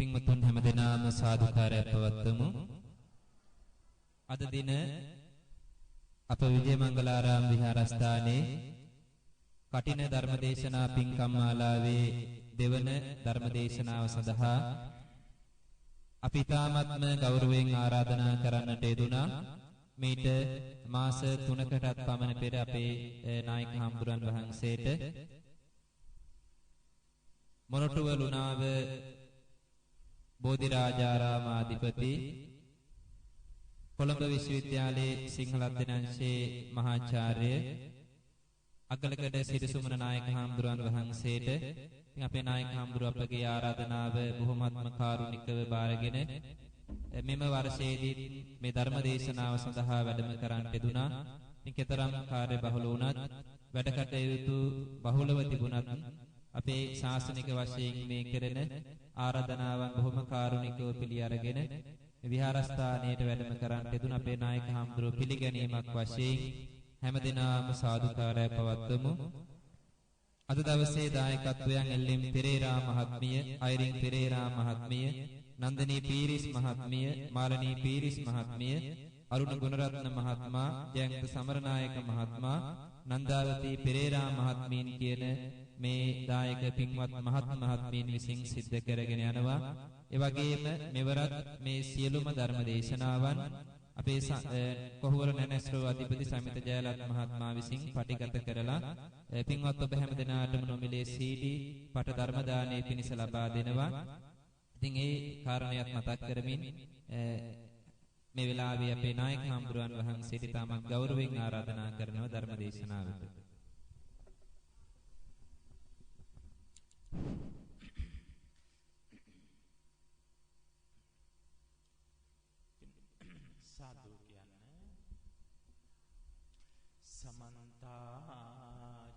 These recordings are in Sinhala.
පින්වතුන් හැමදෙනාම සාදුකාරය පවත්වමු. අද දින අප විජයමංගලාරාම විහාරස්ථානයේ කටින ධර්මදේශනා පින්කම් මාලාවේ දෙවන ධර්මදේශනාව සඳහා අපි තාමත්ම ගෞරවයෙන් ආරාධනා කරන්නට යෙදුණා. මීට මාස 3කටත් පමණ පෙර අපේ නායක හම්බුරන් වහන්සේට මොනටුව ලුණාව බෝධිරාජාරාමාධිපති කොළඹ විශ්වවිද්‍යාලයේ සිංහල අධ්‍යනාංශයේ මහාචාර්ය අගලකඩ සිරිසුමන නායක හම්බුරන් වහන්සේට අපේ නායක හම්බුර අපගේ ආරාධනාව බොහොමත්ම කාරුණිකව බාරගෙන මෙම වර්ෂයේදී මේ ධර්ම දේශනාව සඳහා වැඩම කරන්නට යෙදුණා. නිකතරම් කාර්ය බහුල වුණත් වැඩ කටයුතු බහුලව තිබුණත් අපේ ශාසනික වශයෙන් මේ කෙරෙන ආරාධනාවන් බොහොම කාරුණිකව පිළි අරගෙන විහාරස්ථානයට වැඩම කරන්නට යෙදුණ අපේ නායක හම්බුර පිළිගැනීමක් වශයෙන් හැමදෙනාම සාදුකාරය පවත්වමු. අද දවසේ දායකත්වයන් එල්.එම්. පෙරේරා මහත්මිය, අයිරින් පෙරේරා මහත්මිය, නන්දනී පීරිස් මහත්මිය, මාලනී පීරිස් මහත්මිය, අරුණ ගුණරත්න මහත්මයා, ජයන්ත සමරනායක මහත්මයා, නන්දාවතී පෙරේරා මහත්මීන් කියන මේ දායක පින්වත් මහත්මීන් විසින් සිද්ධ කරගෙන යනවා. ඒ වගේම මෙවරත් මේ සියලුම ධර්ම දේශනාවන් අපේ කොහොවර නැනස්රෝ අධිපති සමිත ජයලත් මහත්මයා විසින් පටිගත කරලා පින්වත් ඔබ හැම දිනාටම නොමිලේ CD පට ධර්ම දානයේ පිණිස ලබා දෙනවා. ඉතින් ඒ කාරණයක් මතක් කරමින් මේ වෙලාවේ අපේ නායක හම්බුරන් වහන්සේට තාමත් ගෞරවයෙන් ආරාධනා කරනවා ධර්ම දේශනාවට. සාදු කියන්නේ සමන්ත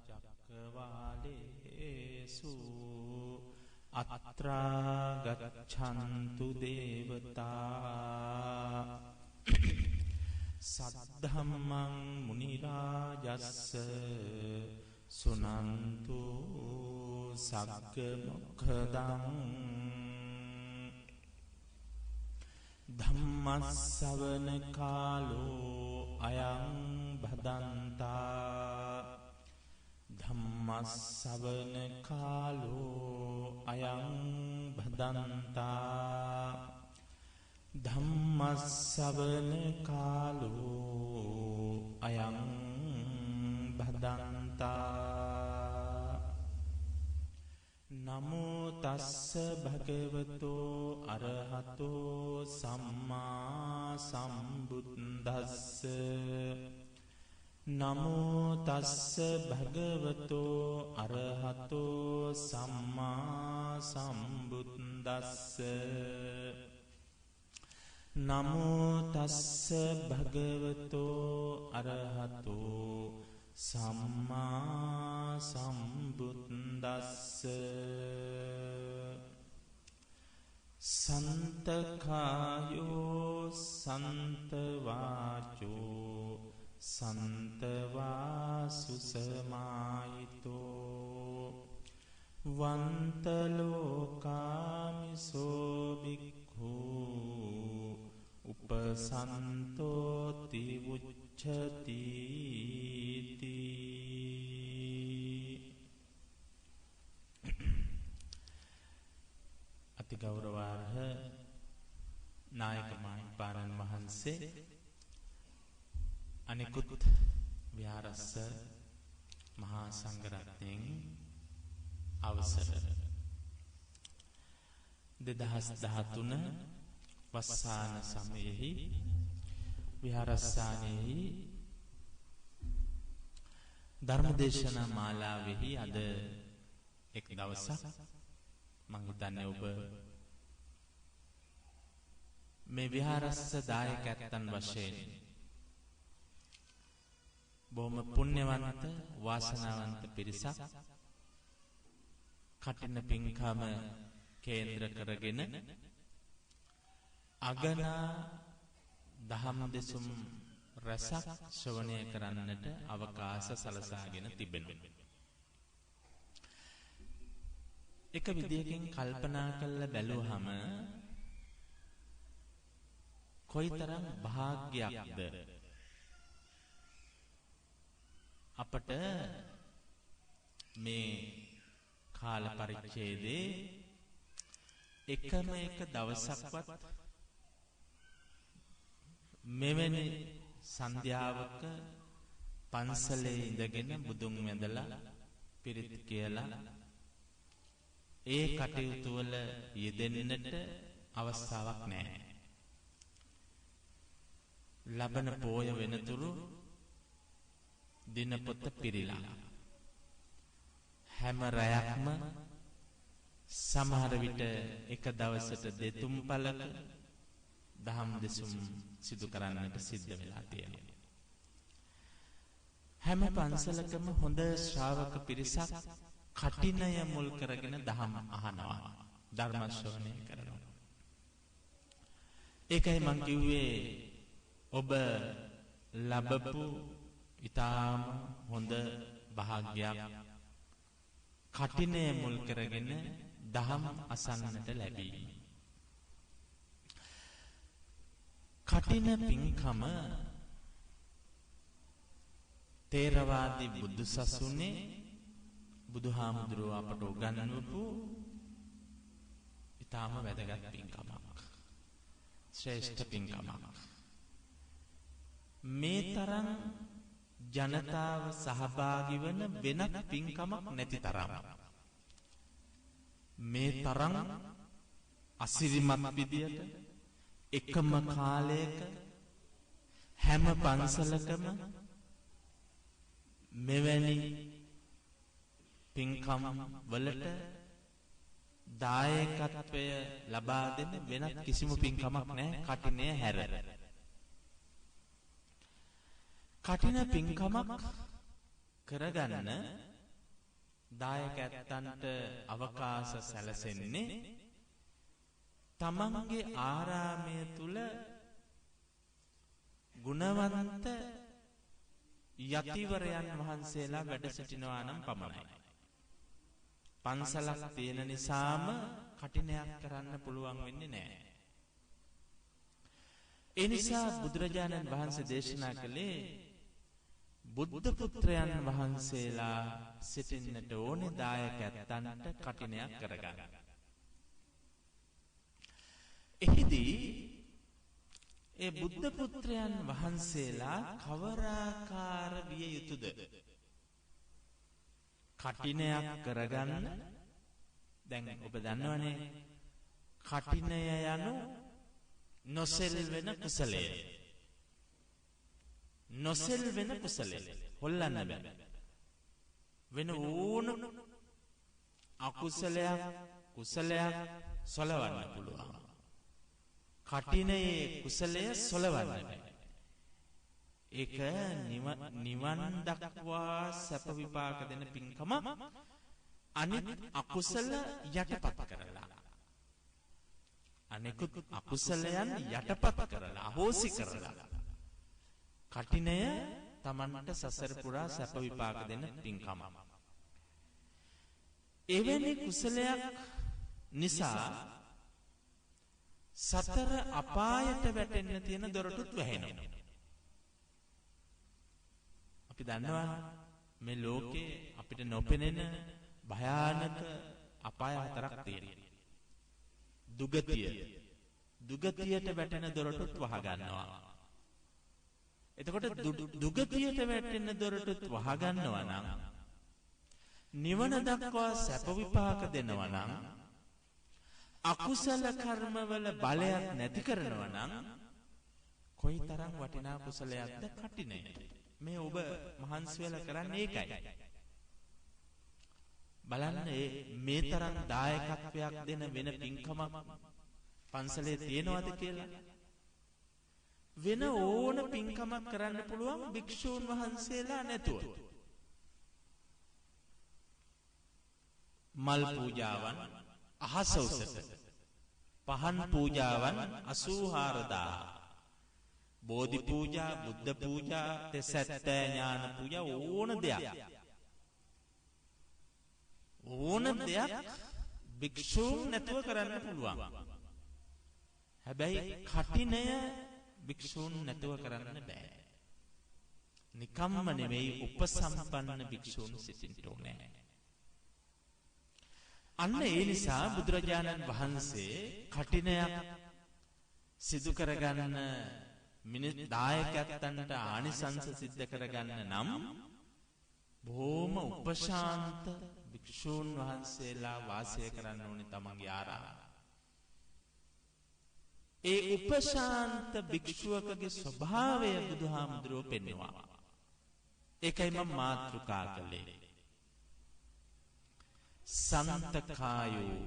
චක්කවාලේසු අත්‍රා ගච්ඡන්තු දේවතා සද්ධම්මං මුනි රාජස්ස සුනන්තු සග්ග මොක්ඛදං ධම්මස්සවන කාලෝ අයං භදන්තා ධම්මස්සවන කාලෝ අයං භදන්තා ධම්මස්සවන කාලෝ අයං භදන්තා නමෝ තස්ස භගවතෝ අරහතෝ සම්මා සම්බුද්දස්ස නමෝ තස්ස භගවතෝ අරහතෝ සම්මා සම්බුද්දස්ස නමෝ තස්ස භගවතෝ අරහතෝ සම්මා සම්බුද්දස්ස සන්තකායෝ සන්තවාචෝ සන්තවාසුසමායිතෝ වන්තලෝකාමිසෝ බික්ඛු උපසන්තෝති උච්චති අති ගෞරවාර්හ නායක මහින්පාණන් වහන්සේ අනිකුත් විහාරස්ස මහා සංඝරත්නයන් අවසර 2013 වස්සාන සමයෙහි විහාරස්ථානයෙහි ධර්මදේශනා මාලාවෙහි අද එක් දවසක් මම හිතන්නේ ඔබ මේ විහාරස්ස දායකයන් වශයෙන් බොහොම පුණ්‍යවන්ත වාසනාවන්ත පිරිසක් කටින පින්කම කේන්ද්‍ර කරගෙන අගනා දහම් දෙසුම් රසක් ශ්‍රවණය කරන්නට අවකාශ සලසාගෙන තිබෙනවා. එක විදියකින් කල්පනා කරලා බැලුවහම කොයිතරම් වාග්යක්ද අපට මේ කාල පරිච්ඡේදයේ එකම එක දවසක්වත් මෙවැනි සන්ධ්‍යාවක පන්සලේ ඉඳගෙන බුදුන් වැඳලා පිරිත් කියලා ඒ කටයුතු වල යෙදෙන්නට අවස්ථාවක් නැහැ. ලබන පෝය වෙනතුරු දිනපොත පිරීලා හැම රැයක්ම සමහර විට එක දවසට දෙතුන් පළක දහම් දෙසුම් සිදු කරන්නට සිද්ධ වෙලා තියෙනවා. හැම පන්සලකම හොඳ ශ්‍රාවක පිරිසක් කටිනය මුල් කරගෙන දහම් අහනවා, ධර්ම ශ්‍රවණය කරනවා. ඒකයි මං කිව්වේ ඔබ ලැබපු ඊටාම හොඳ භාග්යක් කටිනය මුල් කරගෙන දහම් අසන්නට ලැබීම. කටින පින්කම තේරවාදී බුදු සසුනේ බුදුහාමුදුරුව අපට උගන්වපු ඊටාම වැදගත් පින්කමක්, ශ්‍රේෂ්ඨ පින්කමක්. මේ තරම් ජනතාව සහභාගී වන වෙනත් පින්කමක් නැති තරම්, මේ තරම් අසිරිමත් විදියට එකම කාලයක හැම පන්සලකම මෙවැනි පින්කම් වලට දායකත්වය ලබා දෙන වෙනත් කිසිම පින්කමක් නැහැ කටිනය හැර. කටින පින්කමක් කරගන්න දායකයන්ට අවකාශ සැලසෙන්නේ තමන්ගේ ආරාමය තුල ගුණවන්ත යතිවරයන් වහන්සේලා වැඩ සිටිනවා නම් පමණයි. පන්සලක් තියෙන නිසාම කටිනයක් කරන්න පුළුවන් වෙන්නේ නැහැ. ඒ නිසා බුදුරජාණන් වහන්සේ දේශනා කළේ බුද්ධ පුත්‍රයන් වහන්සේලා සිටින්නට ඕනේ දායකයන්ට කටිනයක් කරගන්න. එහිදී ඒ බුද්ධ පුත්‍රයන් වහන්සේලා කවරාකාර විය යුතුද? කටිනයක් කරගන්න දැන් ඔබ දන්නවනේ කටිනය යනු නොසෙල්වෙන කුසලය. නොසෙල්වෙන කුසලය හොල්ලන්න බෑ. වෙන ඕන අකුසලයක් කුසලයක් සොලවන්න පුළුවන්. කටිනයේ කුසලය සොලවන්න බෑ. ඒක නිවන් දක්වා සැප විපාක දෙන පින්කම. අනිත් අකුසල යටපත් කරලා, අනිකුත් අකුසලයන් යටපත් කරලා, අහෝසි කරලා කටිනය තමන්ට සසර පුරා සැප විපාක දෙන පින්කම. එවැනි කුසලයක් නිසා සතර අපායට වැටෙන්න තියෙන දොරටුත් වැහෙනවා. අපි දන්නවා මේ ලෝකේ අපිට නොපෙනෙන භයානක අපාය හතරක් තියෙනවා. දුගතියට වැටෙන දොරටුත් වහ ගන්නවා. එතකොට දුගතියට වැටෙන දොරටුත් වහ ගන්නවා නම්, නිවන දක්වා සැප විපාක දෙනවා නම්, අකුසල කර්මවල බලයක් නැති කරනවා නම් කොයිතරම් වටිනා කුසලයක්ද කටිනය. මේ ඔබ මහන්සි වෙලා කරන්නේ ඒකයි. බලන්න මේ තරම් දායකත්වයක් දෙන වෙන පින්කමක් පන්සලේ තියෙනවද කියලා. වෙන ඕන පින්කමක් කරන්න පුළුවන් භික්ෂූන් වහන්සේලා නැතුව. මල් පූජාවන් අහස උසට, පහන් පූජාවන් 84000, බෝධි පූජා, බුද්ධ පූජා, තෙසැත්ත ඥාන පූජා, ඕන දෙයක් භික්ෂූන් නැතුව කරන්න පුළුවන්. හැබැයි කටිනය භික්ෂූන් නැතුව කරන්න බෑ. නිකම්ම නෙවෙයි උපසම්පන්න භික්ෂූන් සිටින්න ඕනේ. අන්න ඒ නිසා බුදුරජාණන් වහන්සේ කටිනයක් සිදු කරගන්න දායකයන්ට ආනිසංස සිද්ධ කරගන්න නම් බොහොම උපශාන්ත භික්ෂූන් වහන්සේලා වාසය කරන්න ඕනේ තමන්ගේ ආරාම. ඒ උපශාන්ත භික්ෂුවකගේ ස්වභාවය බුදුහාමුදුරුවෝ පෙන්වනවා. ඒකයි මම මාතෘකා කළේ. සන්තකායෝ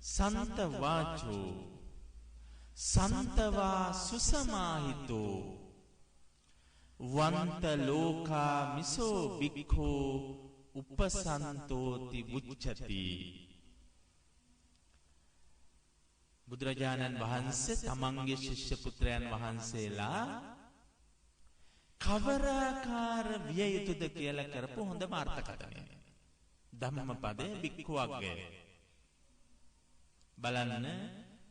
සන්ත වාචෝ සන්තවා සුසමාහිතෝ වන්ත ලෝකා මිසෝ භික්ඛෝ උපසන්තෝති උච්චති. බුදුරජාණන් වහන්සේ තමන්ගේ ශිෂ්‍ය පුත්‍රයන් වහන්සේලා කවරාකාර විය යුතුද කියලා කරපු හොඳම අර්ථකථනය. ධම්මපදයේ භික්ඛුවග්ගය. බලන්න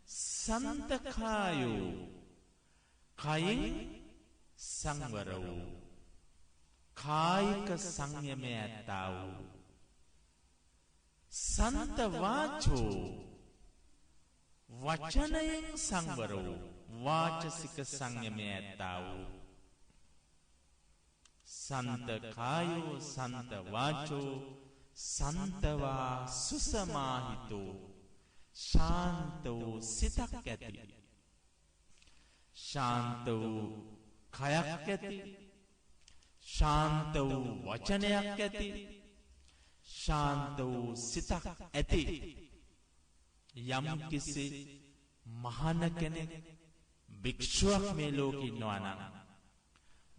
සන්තකායෝ කයින් සංවර වූ කායික සංයමය ඇත්තා වූ සන්ත වාචෝ වචනයෙන් සංවර වූ වාචසික සංයමය ඇත්තා වූ සන්ත කායෝ සන්ත වාචෝ සන්තවා සුසමාහිතෝ ශාන්ත වූ සිතක් ඇති ශාන්ත වූ කයක් ඇති ශාන්ත වූ වචනයක් ඇති ශාන්ත වූ සිතක් ඇති යම් කිසි මහාන කෙනෙක් භික්ෂුවක් මේ ලෝකේ ඉන්නවා නම්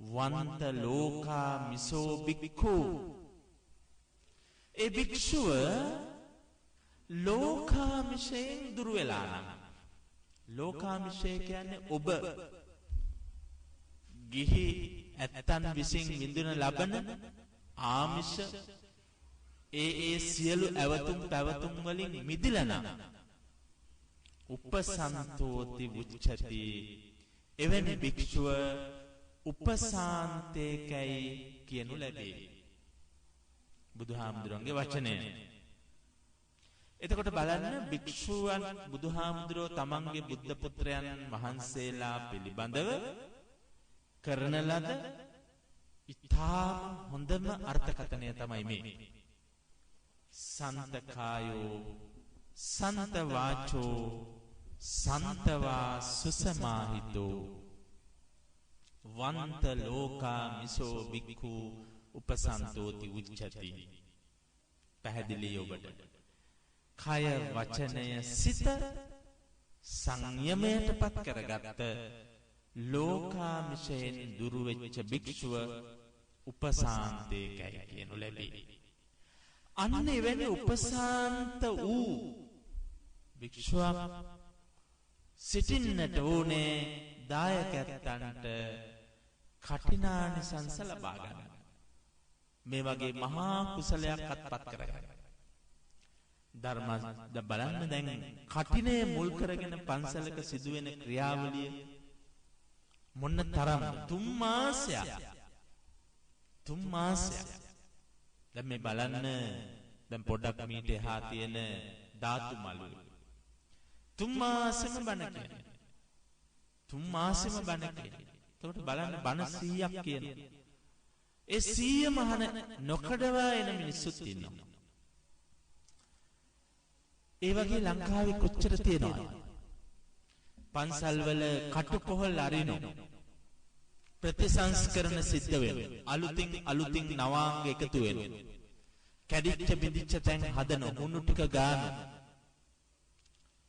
වන්ත ලෝකා මිසෝ භික්ඛු ඒ භික්ෂුව ලෝකාමිෂයෙන් දුර වෙලා නම් ලෝකාමිෂය කියන්නේ ඔබ ගිහි ඇත්තන් විසින් විඳින ලබන ආමිෂ ඒ සියලු ඇවතුම් පැවතුම් වලින් මිදිලා නම් උපසන්තෝති උච්චති. එවැනි භික්ෂුව උපසාන්තේකයි කියනු ලැබේ බුදුහාමුදුරන්ගේ වචනය. එතකොට බලන්න භික්ෂුවන් බුදුහාමුදුරෝ තමන්ගේ බුද්ධ පුත්‍රයන් වහන්සේලා පිළිබඳව කරන ලද ඉතාම හොඳම අර්ථකථනය තමයි මේ. සන්තකායෝ සන්ත වාචෝ සන්තවා සුසමාහිතෝ වන්ත ලෝකා මිසෝ භික්ඛු උපසන්තෝති උච්චති. පැහැදිලි ඔබට. කය වචනය සිත සංයමයට පත් කරගත්ත ලෝකාමිෂයෙන් දුරු වෙච්ච භික්ෂුව උපසාන්තේකයි කියනු ලැබේ. අන්න එවැනි උපසාන්ත වූ භික්ෂුවක් සිටින්නට ඕනේ දායකයන්ට කඨිනානිසංස ලබා ගන්න. මේ වගේ මහා කුසලයක් අත්පත් කරගන්න. ධර්ම බලන්න දැන් කඨිනය මුල් කරගෙන පන්සලක සිදුවෙන ක්‍රියාවලිය මොන්න තරම් තුන් මාසයක් දැන් මේ බලන්න දැන් පොඩ්ඩක් මීට එහා තියෙන ධාතු මළු තුන් මාසෙම බණ කියන්නේ. තුන් මාසෙම බණ කියන්නේ. එතකොට බලන්න බණ 100ක් කියනවා. ඒ 100 මහන නොකඩවා එන මිනිස්සුත් ඉන්නවා. ඒ වගේ ලංකාවේ කොච්චර තියෙනවද? පන්සල් වල කටුකොහල් අරිනෝ. ප්‍රතිසංස්කරණ සිද්ධ වෙනවා. අලුතින් නවාංග එකතු වෙනවා. කැඩිච්ච බිඳිච්ච තැන් හදන හුණු ටික ගන්න.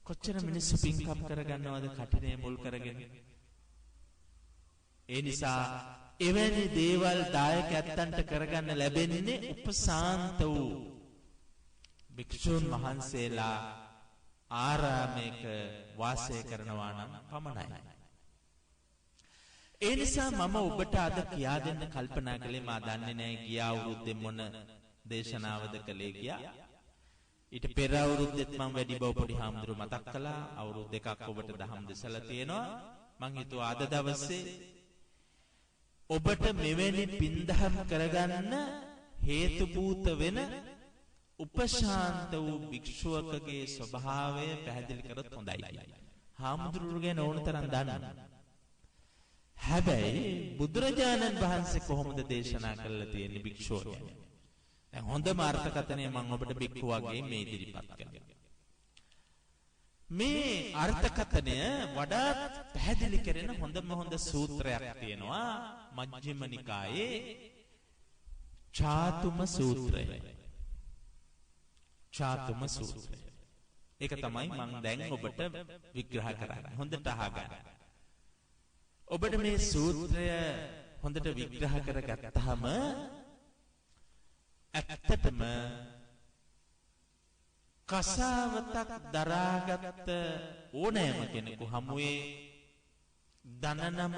කොච්චර මිනිස්සු පින්කම් කරගන්නවද කටිනේ මුල් කරගෙන? ඒ නිසා එවැනි දේවල් දායකයන්ට කරගන්න ලැබෙන්නේ උපසාන්ත වූ භික්ෂුන් වහන්සේලා ආරාමයක වාසය කරනවා නම් පමණයි. ඒ නිසා මම ඔබට අද කියා දෙන්න කල්පනා කළේ මා දන්නේ නැහැ ගිය අවුරුද්දේ මොන දේශනාවද කළේ කියා. ඊට පෙර අවුරුද්දෙත් මම වැඩි බව පොඩි හාමුදුරුවෝ මතක් කළා. අවුරුදු දෙකක් ඔබට දහම් දෙසලා තියෙනවා. මං හිතුවා අද දවසේ ඔබට මෙවැනි පින්දහම් කරගන්න හේතු භූත වෙන උපශාන්ත වූ භික්ෂුවකගේ ස්වභාවය පැහැදිලි කරත් හොඳයි. හාමුදුරුවෝ ගැන ඕන තරම් දන්නවා. හැබැයි බුදුරජාණන් වහන්සේ කොහොමද දේශනා කළා තියෙන්නේ භික්ෂුව ගැන? දැන් හොඳම අර්ථකථනය මම ඔබට භික්ෂු වගේ මේ ඉදිරිපත් කරනවා. මේ අර්ථකථනය වඩාත් පැහැදිලි කරන හොඳ සූත්‍රයක් තියෙනවා මජ්ක්‍ධිම නිකායේ චාතුම සූත්‍රය. චාතුම සූත්‍රය. ඒක තමයි මම දැන් ඔබට විග්‍රහ කරන්නේ. හොඳට අහගන්න. ඔබට මේ සූත්‍රය හොඳට විග්‍රහ කරගත්තාම ඇත්තටම කසාවතක් දරාගත් ඕනෑම කෙනෙකු හමුවේ දනනම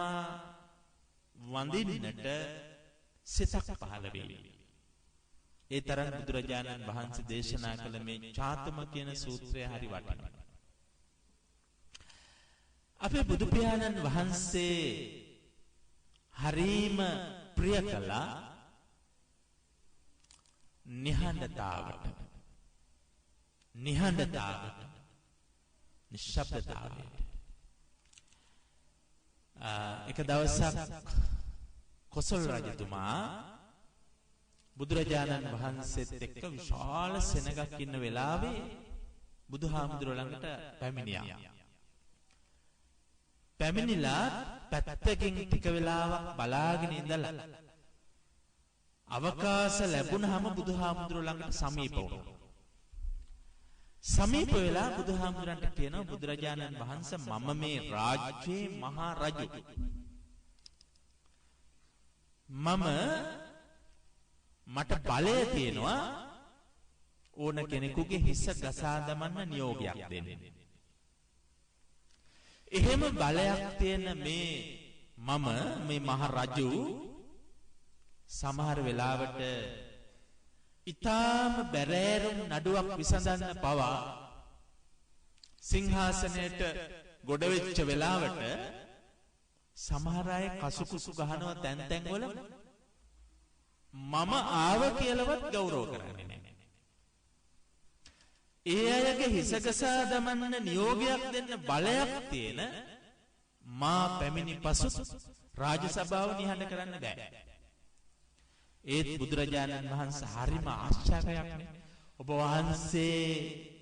වඳින්නට සිතක් පහළ වේ. ඒ තරම් බුදුරජාණන් වහන්සේ දේශනා කළ මේ චාතුම කියන සූත්‍රය හරි වටිනවා. අපේ බුදු පියාණන් වහන්සේ හරීම ප්‍රිය කළා නිහඬතාවට, නිශ්ශබ්දතාවයට. එක දවසක් කොසල් රජතුමා බුදුරජාණන් වහන්සේත් එක්ක විශාල සෙනගක් ඉන්න වෙලාවේ බුදුහාමුදුරුවෝ ළඟට පැමිණියා. පැමිණිලා පැත්තකින් ටික වෙලාවක් බලාගෙන ඉඳලා අවකාශ ලැබුණාම බුදුහාමුදුරුවෝ ළඟට සමීප වුණා. සමීප වෙලා බුදුහාමුදුරන්ට කියනවා බුදුරජාණන් වහන්සේ මම මේ රාජ්‍යයේ මහා රජු. මට බලය තියෙනවා ඕන කෙනෙකුගේ හිස ගසා දමන්න නියෝගයක් දෙන්න. එහෙම බලයක් තියෙන මේ මහ රජු සමහර වෙලාවට ඊටාම බැරෑරුම් නඩුවක් විසඳන්න පවා සිංහාසනයට ගොඩ වෙච්ච වෙලාවට සමහර අය කසුකුසු ගහනවා තැන් වල මම ආව කියලාවත් ගෞරව කරන්නේ නැහැ. ඒ අයගේ හිසකසා දමන්න නියෝගයක් දෙන්න බලයක් තියෙන මා පැමිණි පසු රාජ සභාව නිහඬ කරන්න බෑ. ඒත් බුදුරජාණන් වහන්සේ හරිම ආශ්චර්යයක් නේ. ඔබ වහන්සේ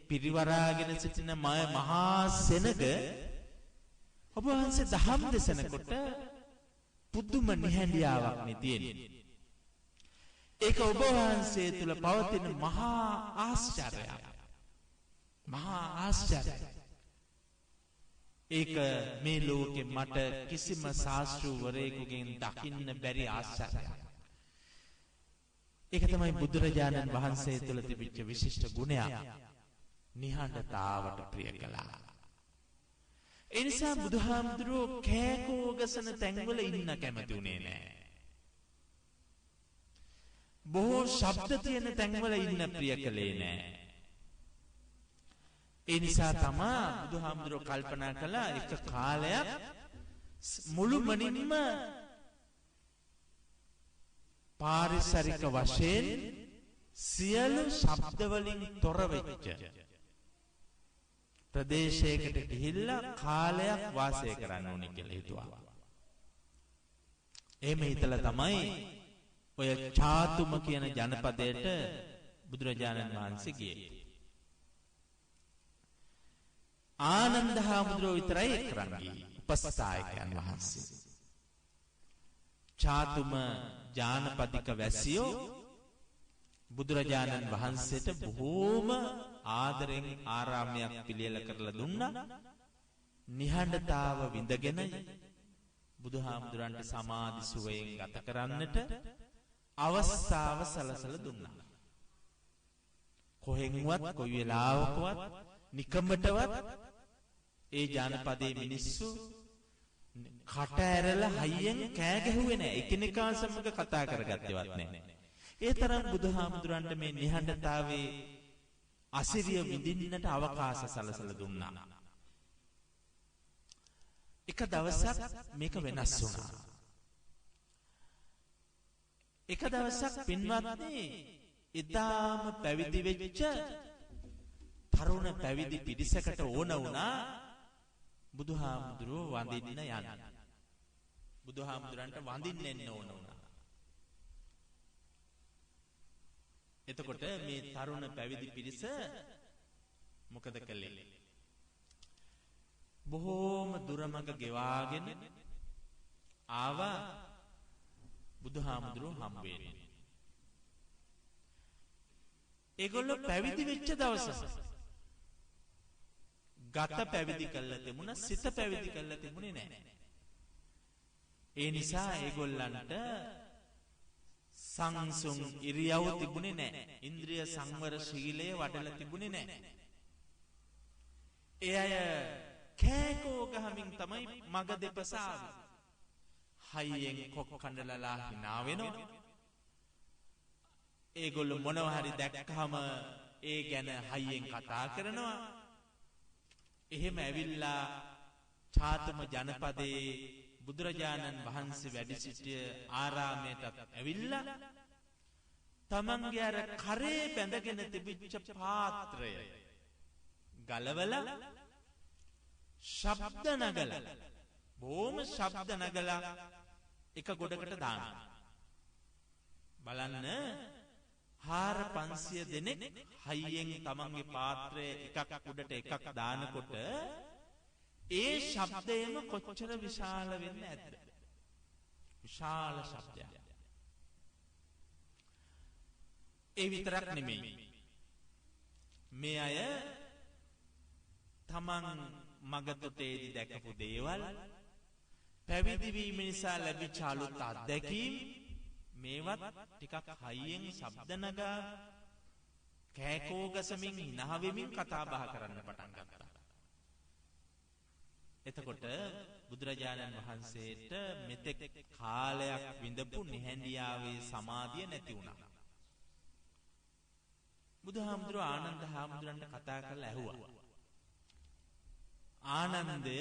පිරිවරාගෙන සිටින මහා සෙනග ඔබ වහන්සේ දහම් දෙසනකොට පුදුම නිහඬියාවක් නේ තියෙන්නේ. ඒක ඔබ වහන්සේ තුල පවතින මහා ආශ්චර්යයක්. මහා ආශ්චර්යයක්. ඒක මේ ලෝකෙ මට කිසිම ශාස්ත්‍රවරයෙකුගෙන් දකින්න බැරි ආශ්චර්යයක්. ඒක තමයි බුදුරජාණන් වහන්සේ තුළ තිබිච්ච විශිෂ්ට ගුණයක්. නිහඬතාවට ප්‍රිය කළා. ඒ නිසා බුදුහාමුදුරුවෝ කෑකෝ ගසන තැන්වල ඉන්න කැමති උනේ නැහැ. බොහෝ ශබ්ද තියෙන තැන්වල ඉන්න ප්‍රිය කළේ නැහැ. ඒ නිසා තමයි බුදුහාමුදුරුවෝ කල්පනා කළා එක කාලයක් මුළුමනින්ම පාරිසරික වශයෙන් සියලු ශබ්ද වලින් තොර වෙච්ච ප්‍රදේශයකට ගිහිල්ලා කාලයක් වාසය කරන්න ඕනේ කියලා හිතුවා. එහෙම හිතලා තමයි ඔය චාතුම කියන ජනපදයට බුදුරජාණන් වහන්සේ ගියේ. ආනන්ද හාමුදුරුවෝ විතරයි එක්කරන් ගියේ උපස්ථායකයන් වහන්සේ. චාතුම ජානපදික වැසියෝ බුදුරජාණන් වහන්සේට බොහෝම ආදරෙන් ආරාමයක් පිළියෙල කරලා දුන්නා. නිහඬතාව විඳගෙන බුදුහාමුදුරන්ට සමාධි සුවයෙන් ගත කරන්නට අවස්ථාව සලසලා දුන්නා. කොහෙන්වත් කොයි වෙලාවකවත් නිකම්බටවත් ඒ ජානපදයේ මිනිස්සු කට ඇරලා හයියෙන් කෑ ගැහුවේ නැහැ. එකිනෙකා සමග කතා කරගත්තේවත් නැහැ. ඒ තරම් බුදුහාමුදුරන්ට මේ නිහඬතාවයේ අසිරිය විඳින්නට අවකාශ සලසලා දුන්නා. එක දවසක් මේක වෙනස් වුණා. එක දවසක් පින්වත්නි ඊදාම පැවිදි වෙච්ච තරුණ පැවිදි පිරිසකට ඕන වුණා බුදුහාමුදුරුව වඳින්න යන්න. බුදුහාමුදුරන්ට වඳින්න එන්න ඕන වුණා. එතකොට මේ තරුණ පැවිදි පිරිස මොකද කළේ? බොහෝම දුරමඟ ගෙවාගෙන ආවා බුදුහාමුදුරුව හම්බ වෙන්න. ඒගොල්ලෝ පැවිදි වෙච්ච දවසම ගත පැවිදි කළා තිබුණා, සිත පැවිදි කළා තිබුණේ නැහැ. ඒ නිසා ඒගොල්ලන්ට සංසුන් ඉරියව් තිබුණේ නැහැ. ඉන්ද්‍රිය සංවර ශීලයේ වඩලා තිබුණේ නැහැ. ඒ අය කෑකෝ ගහමින් තමයි මග දෙපස ආවේ. හයියෙන් කොක් කඳලලා hina වෙනවා. ඒගොල්ලෝ මොනවා හරි දැක්කම ඒ ගැන හයියෙන් කතා කරනවා. එහෙම ඇවිල්ලා චාතුම ජනපදයේ බුදුරජාණන් වහන්සේ වැඩ සිටිය ආරාමයටත් ඇවිල්ලා තමන්ගේ අර කරේ බැඳගෙන තිබිච්ච පාත්‍රය ගලවලා ශබ්ද නගලා බොහොම ශබ්ද නගලා එක ගොඩකට දානවා. බලන්න 400-500 දෙනෙක් හයියෙන් තමන්ගේ පාත්‍රය එකක් උඩට එකක් දානකොට ඒ ශබ්දයම කොච්චර විශාල වෙන්න ඇද්ද? විශාල ශබ්දයක්. ඒ විතරක් නෙමෙයි. මේ අය තමන් මගතොටේදී දැකපු දේවල්, පැවිදි වීම නිසා ලැබිච්ච අලුත් අත්දැකීම් මේවත් ටිකක් හයියෙන් ශබ්ද නගා කෑකෝ ගසමින් hina වෙමින් කතා බහ කරන්න පටන් ගත්තා. එතකොට බුදුරජාණන් වහන්සේට මෙතෙක් කාලයක් විඳපු නිහඬියාවේ සමාධිය නැති වුණා. බුදුහාමුදුරුව ආනන්ද හාමුදුරන්ට කතා කරලා ඇහුවා. ආනන්දය,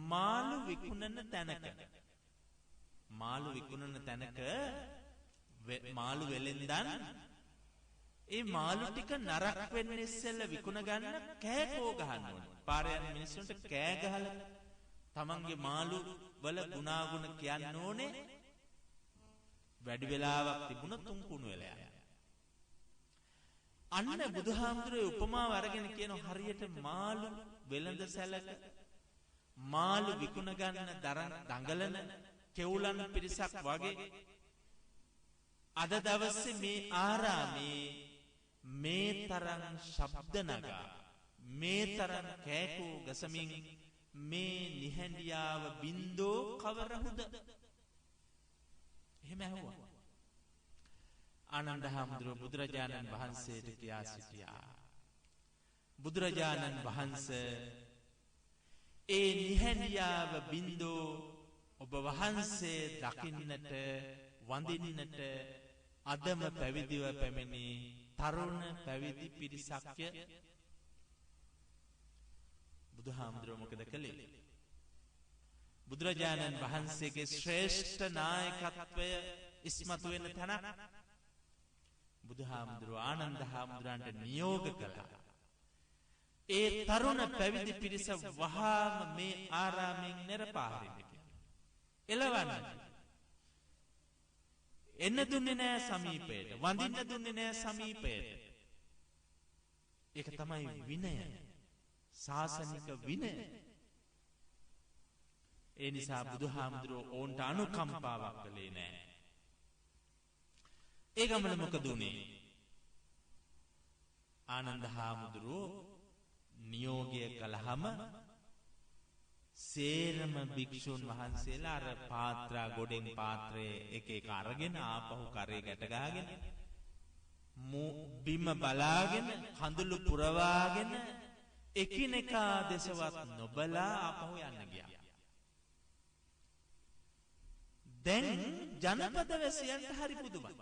මාළු විකුණන තැනක මාළු වෙලෙන්දන් ඒ මාළු ටික නරක් වෙන්න ඉස්සෙල්ලා විකුණ ගන්න කෑකෝ ගහන්න ඕනේ. පාරේ යන මිනිස්සුන්ට කෑ ගහලා තමන්ගේ මාළු වල ගුණාගුණ කියන්න ඕනේ. වැඩි වෙලාවක් තිබුණොත් තුන් කුණු වෙලා යනවා. අන්න බුදුහාමුදුරුවෝ උපමාව අරගෙන කියන හරියට මාළු වෙළඳ සැලක මාළු විකුණ ගන්න දඟලන කෙවුලන් පිරිසක් වගේ අද දවසේ මේ ආරාමේ මේ තරම් ශබ්ද නගා මේ තරම් කෑකෝ ගසමින් මේ නිහඬියාව බින්දෝ කවරහුද? එහෙම ඇහුවා. ආනන්ද හාමුදුරුවෝ බුදුරජාණන් වහන්සේට කියා සිටියා. බුදුරජාණන් වහන්සේ ඒ නිහඬියාව බින්දෝ ඔබ වහන්සේ දකින්නට වඳින්නට අදම පැවිදිව පැමිණි තරුණ පැවිදි පිරිසක්ය. බුදුහාමුදුරුවෝ මොකද කළේ? බුදුරජාණන් වහන්සේගේ ශ්‍රේෂ්ඨ නායකත්වය ඉස්මතු වෙන තැනක් බුදුහාමුදුරුවෝ ආනන්ද හාමුදුරන්ට නියෝග කළා. ඒ තරුණ පැවිදි පිරිස වහාම මේ ආරාමයෙන් නෙරපාහරින්න කියලා. එළවන්න. එන්න දුන්නේ නෑ සමීපයට. වඳින්න දුන්නේ නෑ සමීපයට. ඒක තමයි විනය. ශාසනික විනය. ඒ නිසා බුදුහාමුදුරුවෝ ඕන්ට අනුකම්පාවක් කළේ නෑ. ඒ ගමන මොකද උනේ? ආනන්ද හාමුදුරුවෝ නියෝගය කළාම සේරම භික්ෂුන් වහන්සේලා අර පාත්‍රා ගොඩෙන් පාත්‍රයේ එක එක අරගෙන ආපහු කරේ ගැට ගහගෙන බිම බලාගෙන කඳුළු පුරවාගෙන එකිනෙකා දෙසවත් නොබලා ආපහු යන්න ගියා. දැන් ජනපද වැසියන්ට හරි පුදුමයි.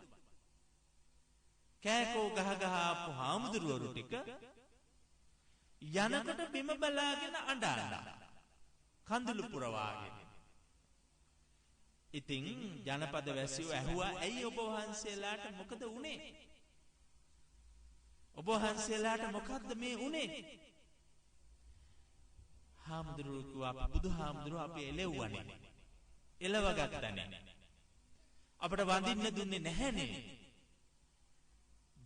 කෑකෝ ගහ ගහ ආපු හාමුදුරුවරු ටික යනකොට බිම බලාගෙන අඬනවා. කඳුළු පුරවාගෙන. ඉතින් ජනපද වැසියෝ ඇහුවා ඇයි ඔබ වහන්සේලාට මොකද වුනේ? ඔබ වහන්සේලාට මොකද්ද මේ වුනේ? හාමුදුරුවෝ කිව්වා බුදුහාමුදුරුවෝ අපි එළෙව්වනේ. එළව ගත්තනේ. අපට වඳින්න දුන්නේ නැහැනේ.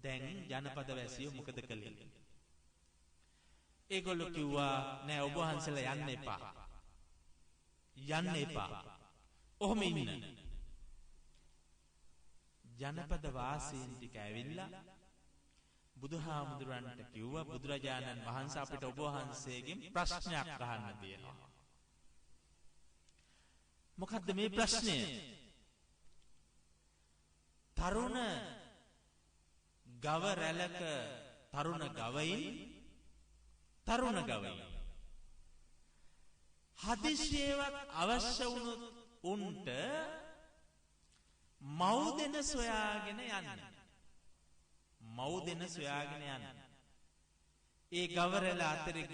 දැන් ජනපද වැසියෝ මොකද කළේ? ඒගොල්ලෝ කිව්වා නෑ ඔබ වහන්සේලා යන්න එපා. යන්න එපා. ඔහොම ඉන්න. ජනපද වාසීන් ටික ඇවිල්ලා බුදුහාමුදුරන්ට කිව්වා බුදුරජාණන් වහන්සේ අපිට ඔබ වහන්සේගෙන් ප්‍රශ්නයක් අහන්න තියෙනවා. මොකද්ද මේ ප්‍රශ්නය? තරුණ ගව රැළක තරුණ ගවයින් හදිසියෙවත් අවශ්‍ය වුණොත් උන්ට මව් දෙන සොයාගෙන යන්න. ඒ ගවරැළ අතරේ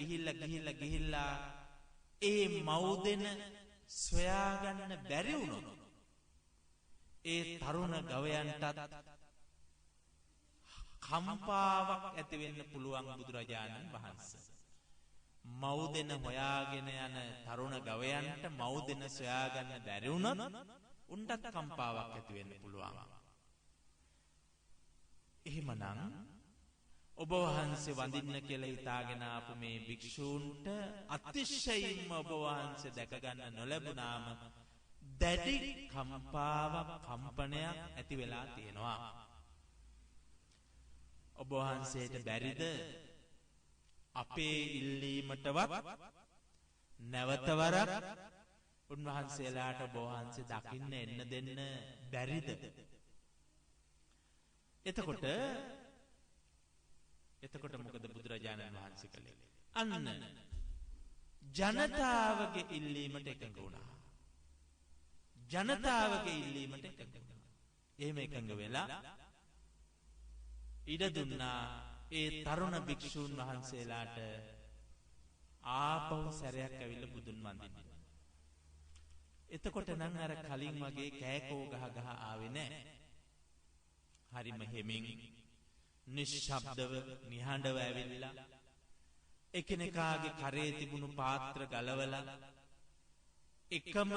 ගිහිල්ලා ඒ මව් දෙන සොයාගන්න බැරි වුණොත් ඒ තරුණ ගවයන්ටත් කම්පාවක් ඇති වෙන්න පුළුවන් බුදුරජාණන් වහන්සේ. මව් දෙන හොයාගෙන යන තරුණ ගවයන්ට මව් දෙන සොයාගන්න බැරි වුණොත් උන්ටත් කම්පාවක් ඇති වෙන්න පුළුවන්. එහෙමනම් ඔබ වහන්සේ වඳින්න කියලා හිතාගෙන ආපු මේ භික්ෂූන්ට අතිශයින්ම ඔබ වහන්සේ දැක ගන්න නොලැබුණාම දැඩි කම්පාවක් කම්පනයක් ඇති වෙලා තියෙනවා. ඔබ වහන්සේට බැරිද අපේ ඉල්ලීමටවත් නැවතවරක් උන්වහන්සේලාට ඔබ වහන්සේ දකින්න එන්න දෙන්න බැරිද? එතකොට මොකද බුදුරජාණන් වහන්සේ කළේ? අන්න ජනතාවගේ ඉල්ලීමට එකඟ වුණා. එහෙම එකඟ වෙලා ඉඩ දුන්නා ඒ තරුණ භික්ෂූන් වහන්සේලාට ආපහු සැරයක් ඇවිල්ලා බුදුන් වඳින්න. එතකොට නම් අර කලින් වගේ කෑකෝ ගහ ආවේ නැහැ. හරිම හිමින් නිශ්ශබ්දව නිහඬව ඇවිල්ලා එකිනෙකාගේ කරේ තිබුණු පාත්‍ර ගලවලා එකම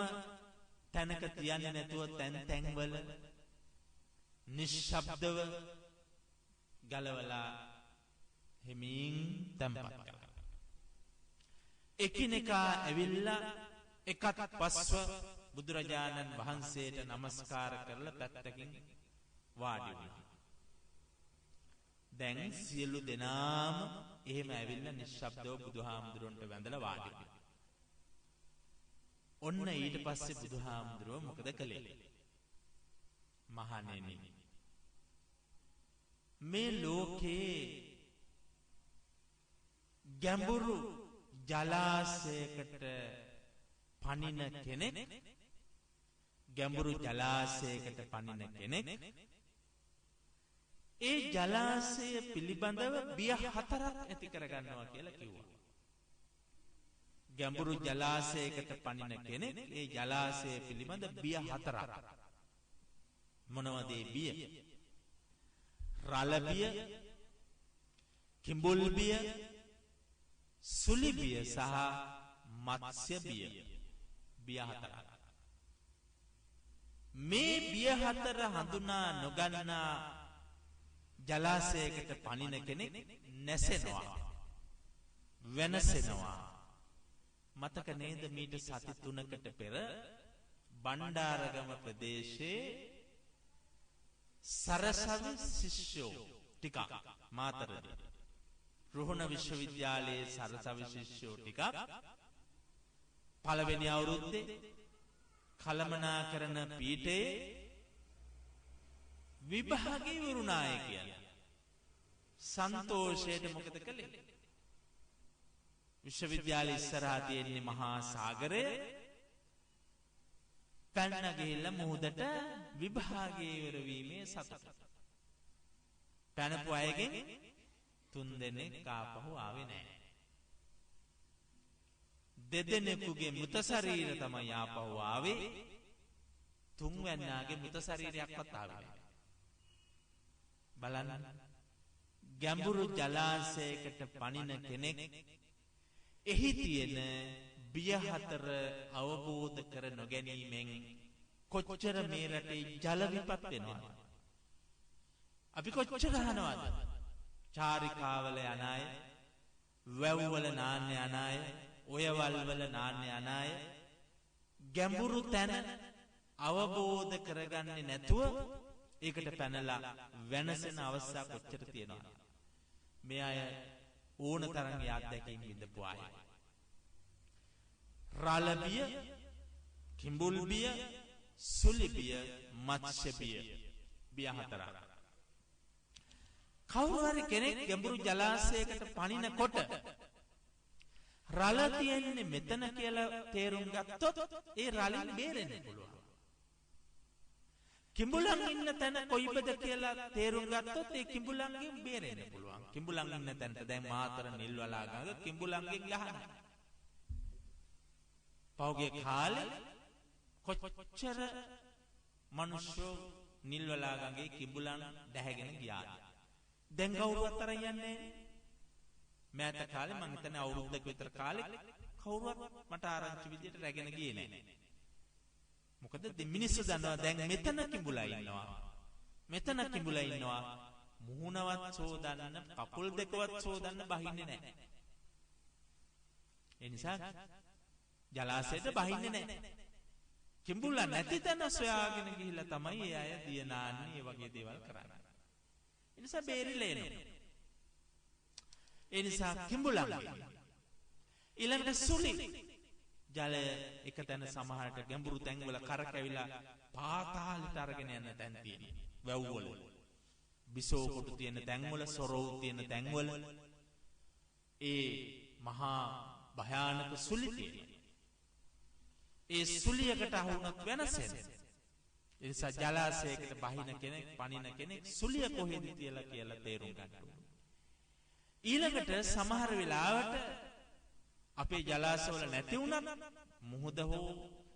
තැනක තියන්නේ නැතුව තැන්වල නිශ්ශබ්දව ගලවලා හිමින් තැන්පත් කළා. එකිනෙකා ඇවිල්ලා එකත් පස්ව බුදුරජාණන් වහන්සේට නමස්කාර කරලා පැත්තකින් වාඩි වුණා. දැන් සියලු දෙනාම එහෙම ඇවිල්ලා නිශ්ශබ්දව බුදුහාමුදුරන්ට වැඳලා වාඩි වුණා. ඔන්න ඊට පස්සේ බුදුහාමුදුරුවෝ මොකද කළේ? මහණෙනි, මේ ලෝකේ ගැඹුරු ජලාශයකට පනින කෙනෙක් ඒ ජලාශය පිළිබඳව බිය 4ක් ඇති කරගන්නවා කියලා කිව්වා. ගැඹුරු ජලාශයකට පනින කෙනෙක් ඒ ජලාශය පිළිබඳ බිය 4ක්. මොනවද ඒ බිය? රළ බිය, කිඹුල් බිය, සුලි බිය සහ මත්ස්‍ය බිය. බිය 4ක්. මේ බිය 4 හඳුනා නොගන්නා ජලාශයකට පනින කෙනෙක් නැසෙනවා, වෙනසෙනවා. මතක නේද මීට සති 3කට පෙර බණ්ඩාරගම ප්‍රදේශයේ සරසවි ශිෂ්‍යෝ ටිකක් මාතරදී රුහුණ විශ්වවිද්‍යාලයේ සරසවි ශිෂ්‍යෝ ටිකක් පළවෙනි අවුරුද්දේ කලමනාකරන පීඨයේ විභාගේ වුණාය කියලා සන්තෝෂයට මොකද කළේ? විශ්වවිද්‍යාලය ඉස්සරහා තියෙන මහා සාගරය පැන්න ගිහිල්ලා මුහුදට විභාගේ ඉවර වීමේ සතුට. පැනපු අයගෙන් 3 දෙනෙක් ආපහු ආවේ නැහැ. 2 දෙනෙකුගේ මృత ශරීර තමයි ආපහු ආවේ. 3 වෙනාගේ මృత ශරීරයක්වත් ආවේ නැහැ. බලන්න ගැඹුරු ජලාශයකට පනින කෙනෙක් එහි තියෙන බිය හතර අවබෝධ කර නොගැනීමෙන් කොච්චර මේ රටේ ජල විපත් වෙනවද? අපි කොච්චර අහනවද? චාරිකාවල යන අය, වැව්වල නාන්න යන අය, ඔයවල් වල නාන්න යන අය ගැඹුරු තැන අවබෝධ කරගන්නේ නැතුව ඒකට පැනලා වෙනසෙන අවස්ථා කොච්චර තියෙනවද? මේ අය ඕන තරම් යාත්‍යකින් විඳපු අය. රාලබිය, කිඹුල්බිය, සුලිබිය, මත්ස්‍යබිය, බිය හතරක්. කවුරු හරි කෙනෙක් ගැඹුරු ජලාශයකට පනිනකොට රළ තියෙන්නේ මෙතන කියලා තේරුම් ගත්තොත් ඒ රළින් බේරෙන්න පුළුවන්. කිඹුලන් ඉන්න තැන කොයිබද කියලා තේරුම් ගත්තොත් ඒ කිඹුලන්ගෙන් බේරෙන්න පුළුවන්. කිඹුලන් ඉන්න තැනට දැන් මාතර නිල්වලා ගඟ කිඹුලන්ගෙන් ගහනවා. පෞගේ කාලේ කොච්චර මිනිස්සු නිල්වලා ගඟේ කිඹුලන් දැහැගෙන ගියාද? දැන් කවුරුවත් අරන් යන්නේ මෑත කාලේ මං හිතන්නේ අවුරුද්දක විතර කාලේ කවුරුවත් මට ආරංචි විදියට රැගෙන ගියේ නැහැ. මොකද මිනිස්සු දන්නවා දැන් මෙතන කිඹුලා ඉන්නවා. මෙතන කිඹුලා ඉන්නවා. මුහුණවත් සෝදන්න, කකුල් දෙකවත් සෝදන්න බහින්නේ නැහැ. ඒ නිසා ජලාශයට බහින්නේ නැහැ. කිඹුලා නැති තැන සොයාගෙන ගිහිල්ලා තමයි ඒ අය දිය නාන්නේ, ඒ වගේ දේවල් කරන්නේ. ඒ නිසා බේරිලා එනවා. ඒ නිසා කිඹුලන් ඊළඟට සුලි ජලය එක තැන සමහරට ගැඹුරු තැන්වල කරකැවිලා පාතාලයට අරගෙන යන තැන් තියෙනවා. වැව්වල බිසෝ කොටු තියෙන තැන්වල, සොරව් තියෙන තැන්වල ඒ මහා භයානක සුලි තියෙනවා. ඒ සුලියකට අහුනොත් වෙනසෙන්නේ. ඒ නිසා ජලාශයකට බහින කෙනෙක්, පනින කෙනෙක් සුලිය කොහෙද කියලා තේරුම් ගන්න ඕනේ. ඊළඟට සමහර වෙලාවට අපේ ජලාශවල නැති වුණත් මුහුද හෝ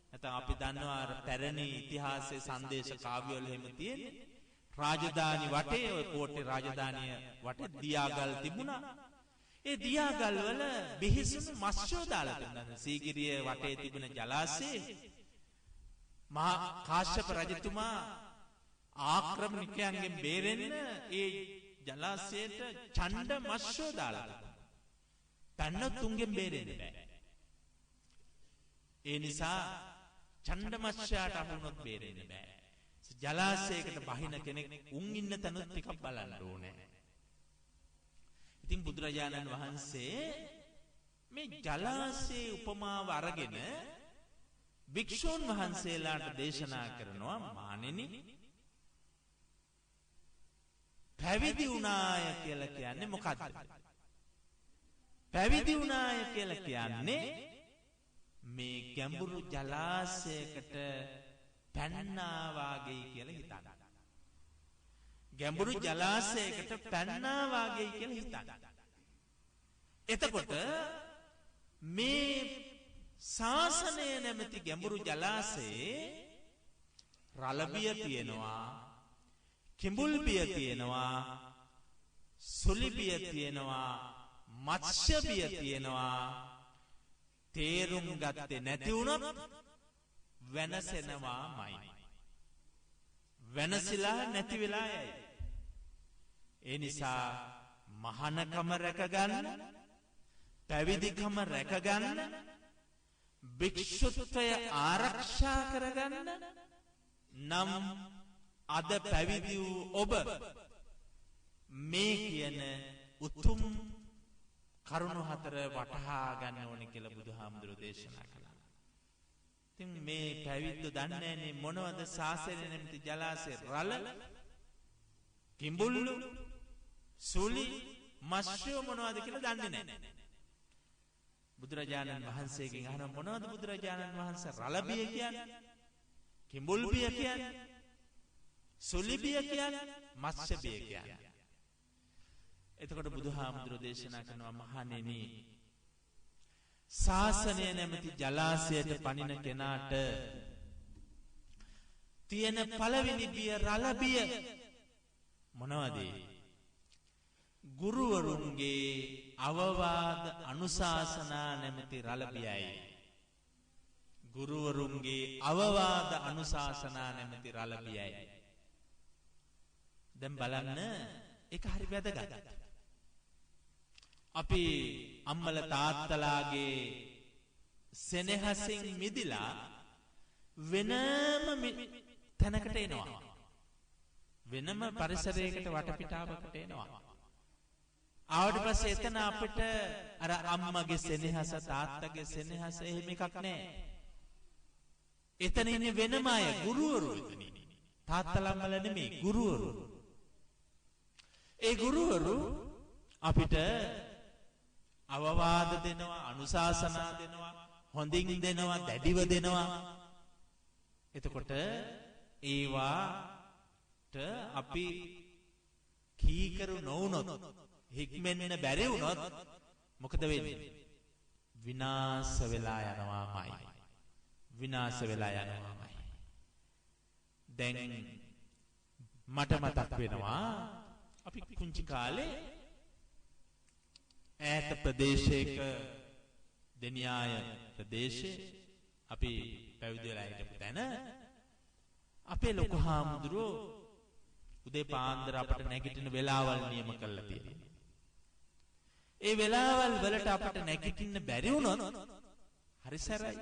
නැත්නම් අපි දන්නවා අර පැරණි ඉතිහාසයේ සංදේශ කාව්‍යවල එහෙම තියෙන්නේ රාජධානි වටේ ඔය කෝට්ටේ රාජධානිය වටේ දියාගල් තිබුණා. ඒ දියාගල් වල බිහිසුණු මත්ස්‍යෝ දාලා තිබුණා. සීගිරිය වටේ තිබුණ ජලාශයේ මහා කාශ්‍යප රජතුමා ආක්‍රමණිකයන්ගෙන් බේරෙන්න ඒ ජලාශයට ඡණ්ඩ මත්ස්‍යෝ දාලා තිබුණා. පැන්නොත් තුන්ගෙන් බේරෙන්න බෑ. ඒ නිසා ඡණ්ඩ මත්ස්‍යයට අහුනොත් බේරෙන්න බෑ. ජලාශයකට බහින කෙනෙක් උන් ඉන්න තැනත් ටිකක් බලන්න ඕනේ. ඉතින් බුදුරජාණන් වහන්සේ මේ ජලාශයේ උපමාව අරගෙන භික්ෂුන් වහන්සේලාට දේශනා කරනවා, මානෙනි පැවිදි වුණාය කියලා කියන්නේ මොකක්ද? පැවිදි වුණාය කියලා කියන්නේ මේ ගැඹුරු ජලාශයකට පැන්නා වාගේ කියලා හිතන්න. ගැඹුරු ජලාශයකට පැන්නා වාගේ කියලා හිතන්න. එතකොට මේ ශාසනය නැමැති ගැඹුරු ජලාශයේ රළබිය තියෙනවා, කිඹුල්බිය තියෙනවා, සුලිබිය තියෙනවා, මත්ස්‍යබිය තියෙනවා. තේරුම් ගත්තේ නැති වුණොත් වෙනසෙනවාමයි. වෙනසිලා නැති වෙලා යයි. ඒ නිසා මහානකම රැකගන්න, පැවිදිකම රැකගන්න, භික්ෂුත්වය ආරක්ෂා කරගන්න නම් අද පැවිදි වූ ඔබ මේ කියන උතුම් කරුණු හතර වටහා ගන්න ඕනේ කියලා බුදුහාමුදුරෝ දේශනා කළා. ඉතින් මේ පැවිද්ද දන්නේ නැනේ මොනවද ශාසනය නැමැති ජලාශේ රළ, කිඹුල්ලු, සුලි, මත්ස්‍ය මොනවද කියලා දන්නේ නැහැ. බුදුරජාණන් වහන්සේගෙන් අහන මොනවද බුදුරජාණන් වහන්සේ රළබිය කියන්නේ? කිඹුල්බිය කියන්නේ? සුලිබිය කියන්නේ? මත්ස්‍යබිය කියන්නේ? එතකොට බුදුහාමුදුරෝ දේශනා කරනවා මහණෙනි ශාසනය නැමැති ජලාශයට පනින කෙනාට තියෙන පළවෙනි බිය රළ බිය මොනවද? ගුරුවරුන්ගේ අවවාද අනුශාසනා නැමැති රළ බියයි. ගුරුවරුන්ගේ අවවාද අනුශාසනා නැමැති රළ බියයි. දැන් බලන්න ඒක හරි වැදගත්. අපි අම්මල තාත්තලාගේ සෙනෙහසින් මිදිලා වෙනම තැනකට එනවා. වෙනම පරිසරයකට වටපිටාවකට එනවා. ආවට පස්සේ එතන අපිට අර අම්මගේ සෙනෙහස තාත්තගේ සෙනෙහස එහෙම එකක් නැහැ. එතන ඉන්නේ වෙනම අය ගුරුවරු එතන ඉන්නේ. තාත්තලා අම්මලා නෙමෙයි ගුරුවරු. ඒ ගුරුවරු අපිට අවවාද දෙනවා, අනුශාසනා දෙනවා, හොඳින් දෙනවා, දැඩිව දෙනවා. එතකොට ඒවාට අපි කීකරු නොවුනොත්, හික්මෙන්න බැරි වුණොත් මොකද වෙන්නේ? විනාශ වෙලා යනවාමයි. විනාශ වෙලා යනවාමයි. දැන් මට මතක් වෙනවා අපි කුංචි කාලේ ඈත ප්‍රදේශයක දෙනියාය ප්‍රදේශේ අපි පැවිදි වෙලා හිටපු තැන අපේ ලොකු හාමුදුරුවෝ උදේ පාන්දර අපට නැගිටින වෙලාවල් නියම කරලා තියෙනවා. ඒ වෙලාවල් වලට අපට නැගිටින්න බැරි වුණොත් හරි සැරයි.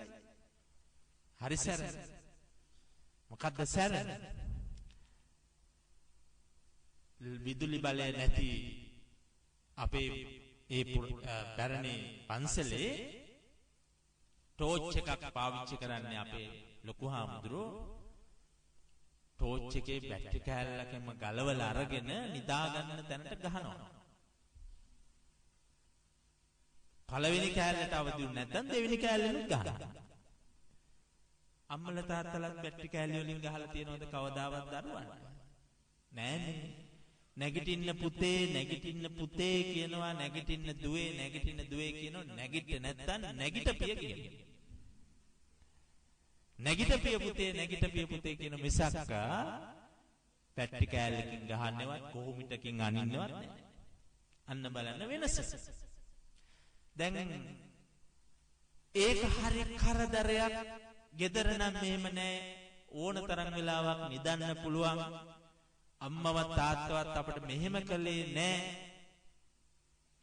හරි සැරයි. මොකද්ද සැර? විදුලි බලය නැති අපේ ඒ පැරණි පන්සලේ ටෝච් එකක් පාවිච්චි කරන්නේ අපේ ලොකු හාමුදුරුවෝ. ටෝච් එකේ බැටරි කෑල්ලකම ගලවලා අරගෙන නිදා ගන්න තැනට ගහනවා. පළවෙනි කෑල්ලට අවදි වුනේ නැත්නම් දෙවෙනි කෑල්ලෙනුත් ගහනවා. අම්මලා තාත්තලාත් බැටරි කෑල්ල වලින් ගහලා තියනවද කවදාවත් දරුවන්ට? නෑනේ. නැගිටින්න පුතේ කියනවා, නැගිටින්න දුවේ කියනවා. නැගිට නැත්තම් නැගිටපිය කියනවා. නැගිටපිය පුතේ කියන මිසක් පැට්ටි කෑල්ලකින් ගහන්නවත් කොහොමිටකින් අනින්නවත් නැහැ. අන්න බලන්න වෙනස. දැන් ඒක හරි කරදරයක්. ගෙදර නම් මෙහෙම නැහැ. ඕන තරම් වෙලාවක් නිදන්න පුළුවන්. අම්මවත් තාත්තවත් අපිට මෙහෙම කළේ නැහැ.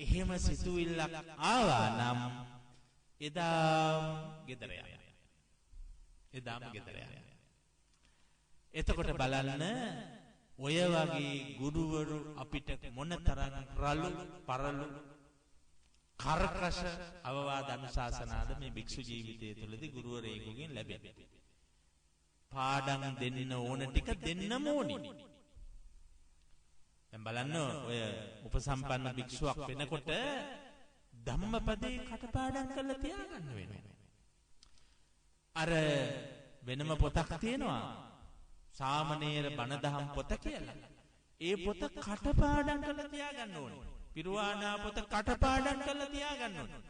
එහෙම සිතුවිල්ලක් ආවා නම් එදාම ගෙදර යනවා. එතකොට බලන්න ඔය වගේ ගුරුවරු අපිට මොනතරම් රළු පරළු කර්කශ අවවාද අනුශාසනාද මේ භික්ෂු ජීවිතය තුළදී ගුරුවරයෙකුගෙන් ලැබෙන්නේ. පාඩම් දෙන්න ඕන ටික දෙන්නම ඕනි. දැන් බලන්න ඔය උපසම්පන්න භික්ෂුවක් වෙනකොට ධම්මපදේ කටපාඩම් කරලා තියාගන්න වෙනවා. අර වෙනම පොතක් තියෙනවා සාමණේර බණ දහම් පොත කියලා. ඒ පොත කටපාඩම් කරලා තියාගන්න ඕනේ. පිරුවානා පොත කටපාඩම් කරලා තියාගන්න ඕනේ.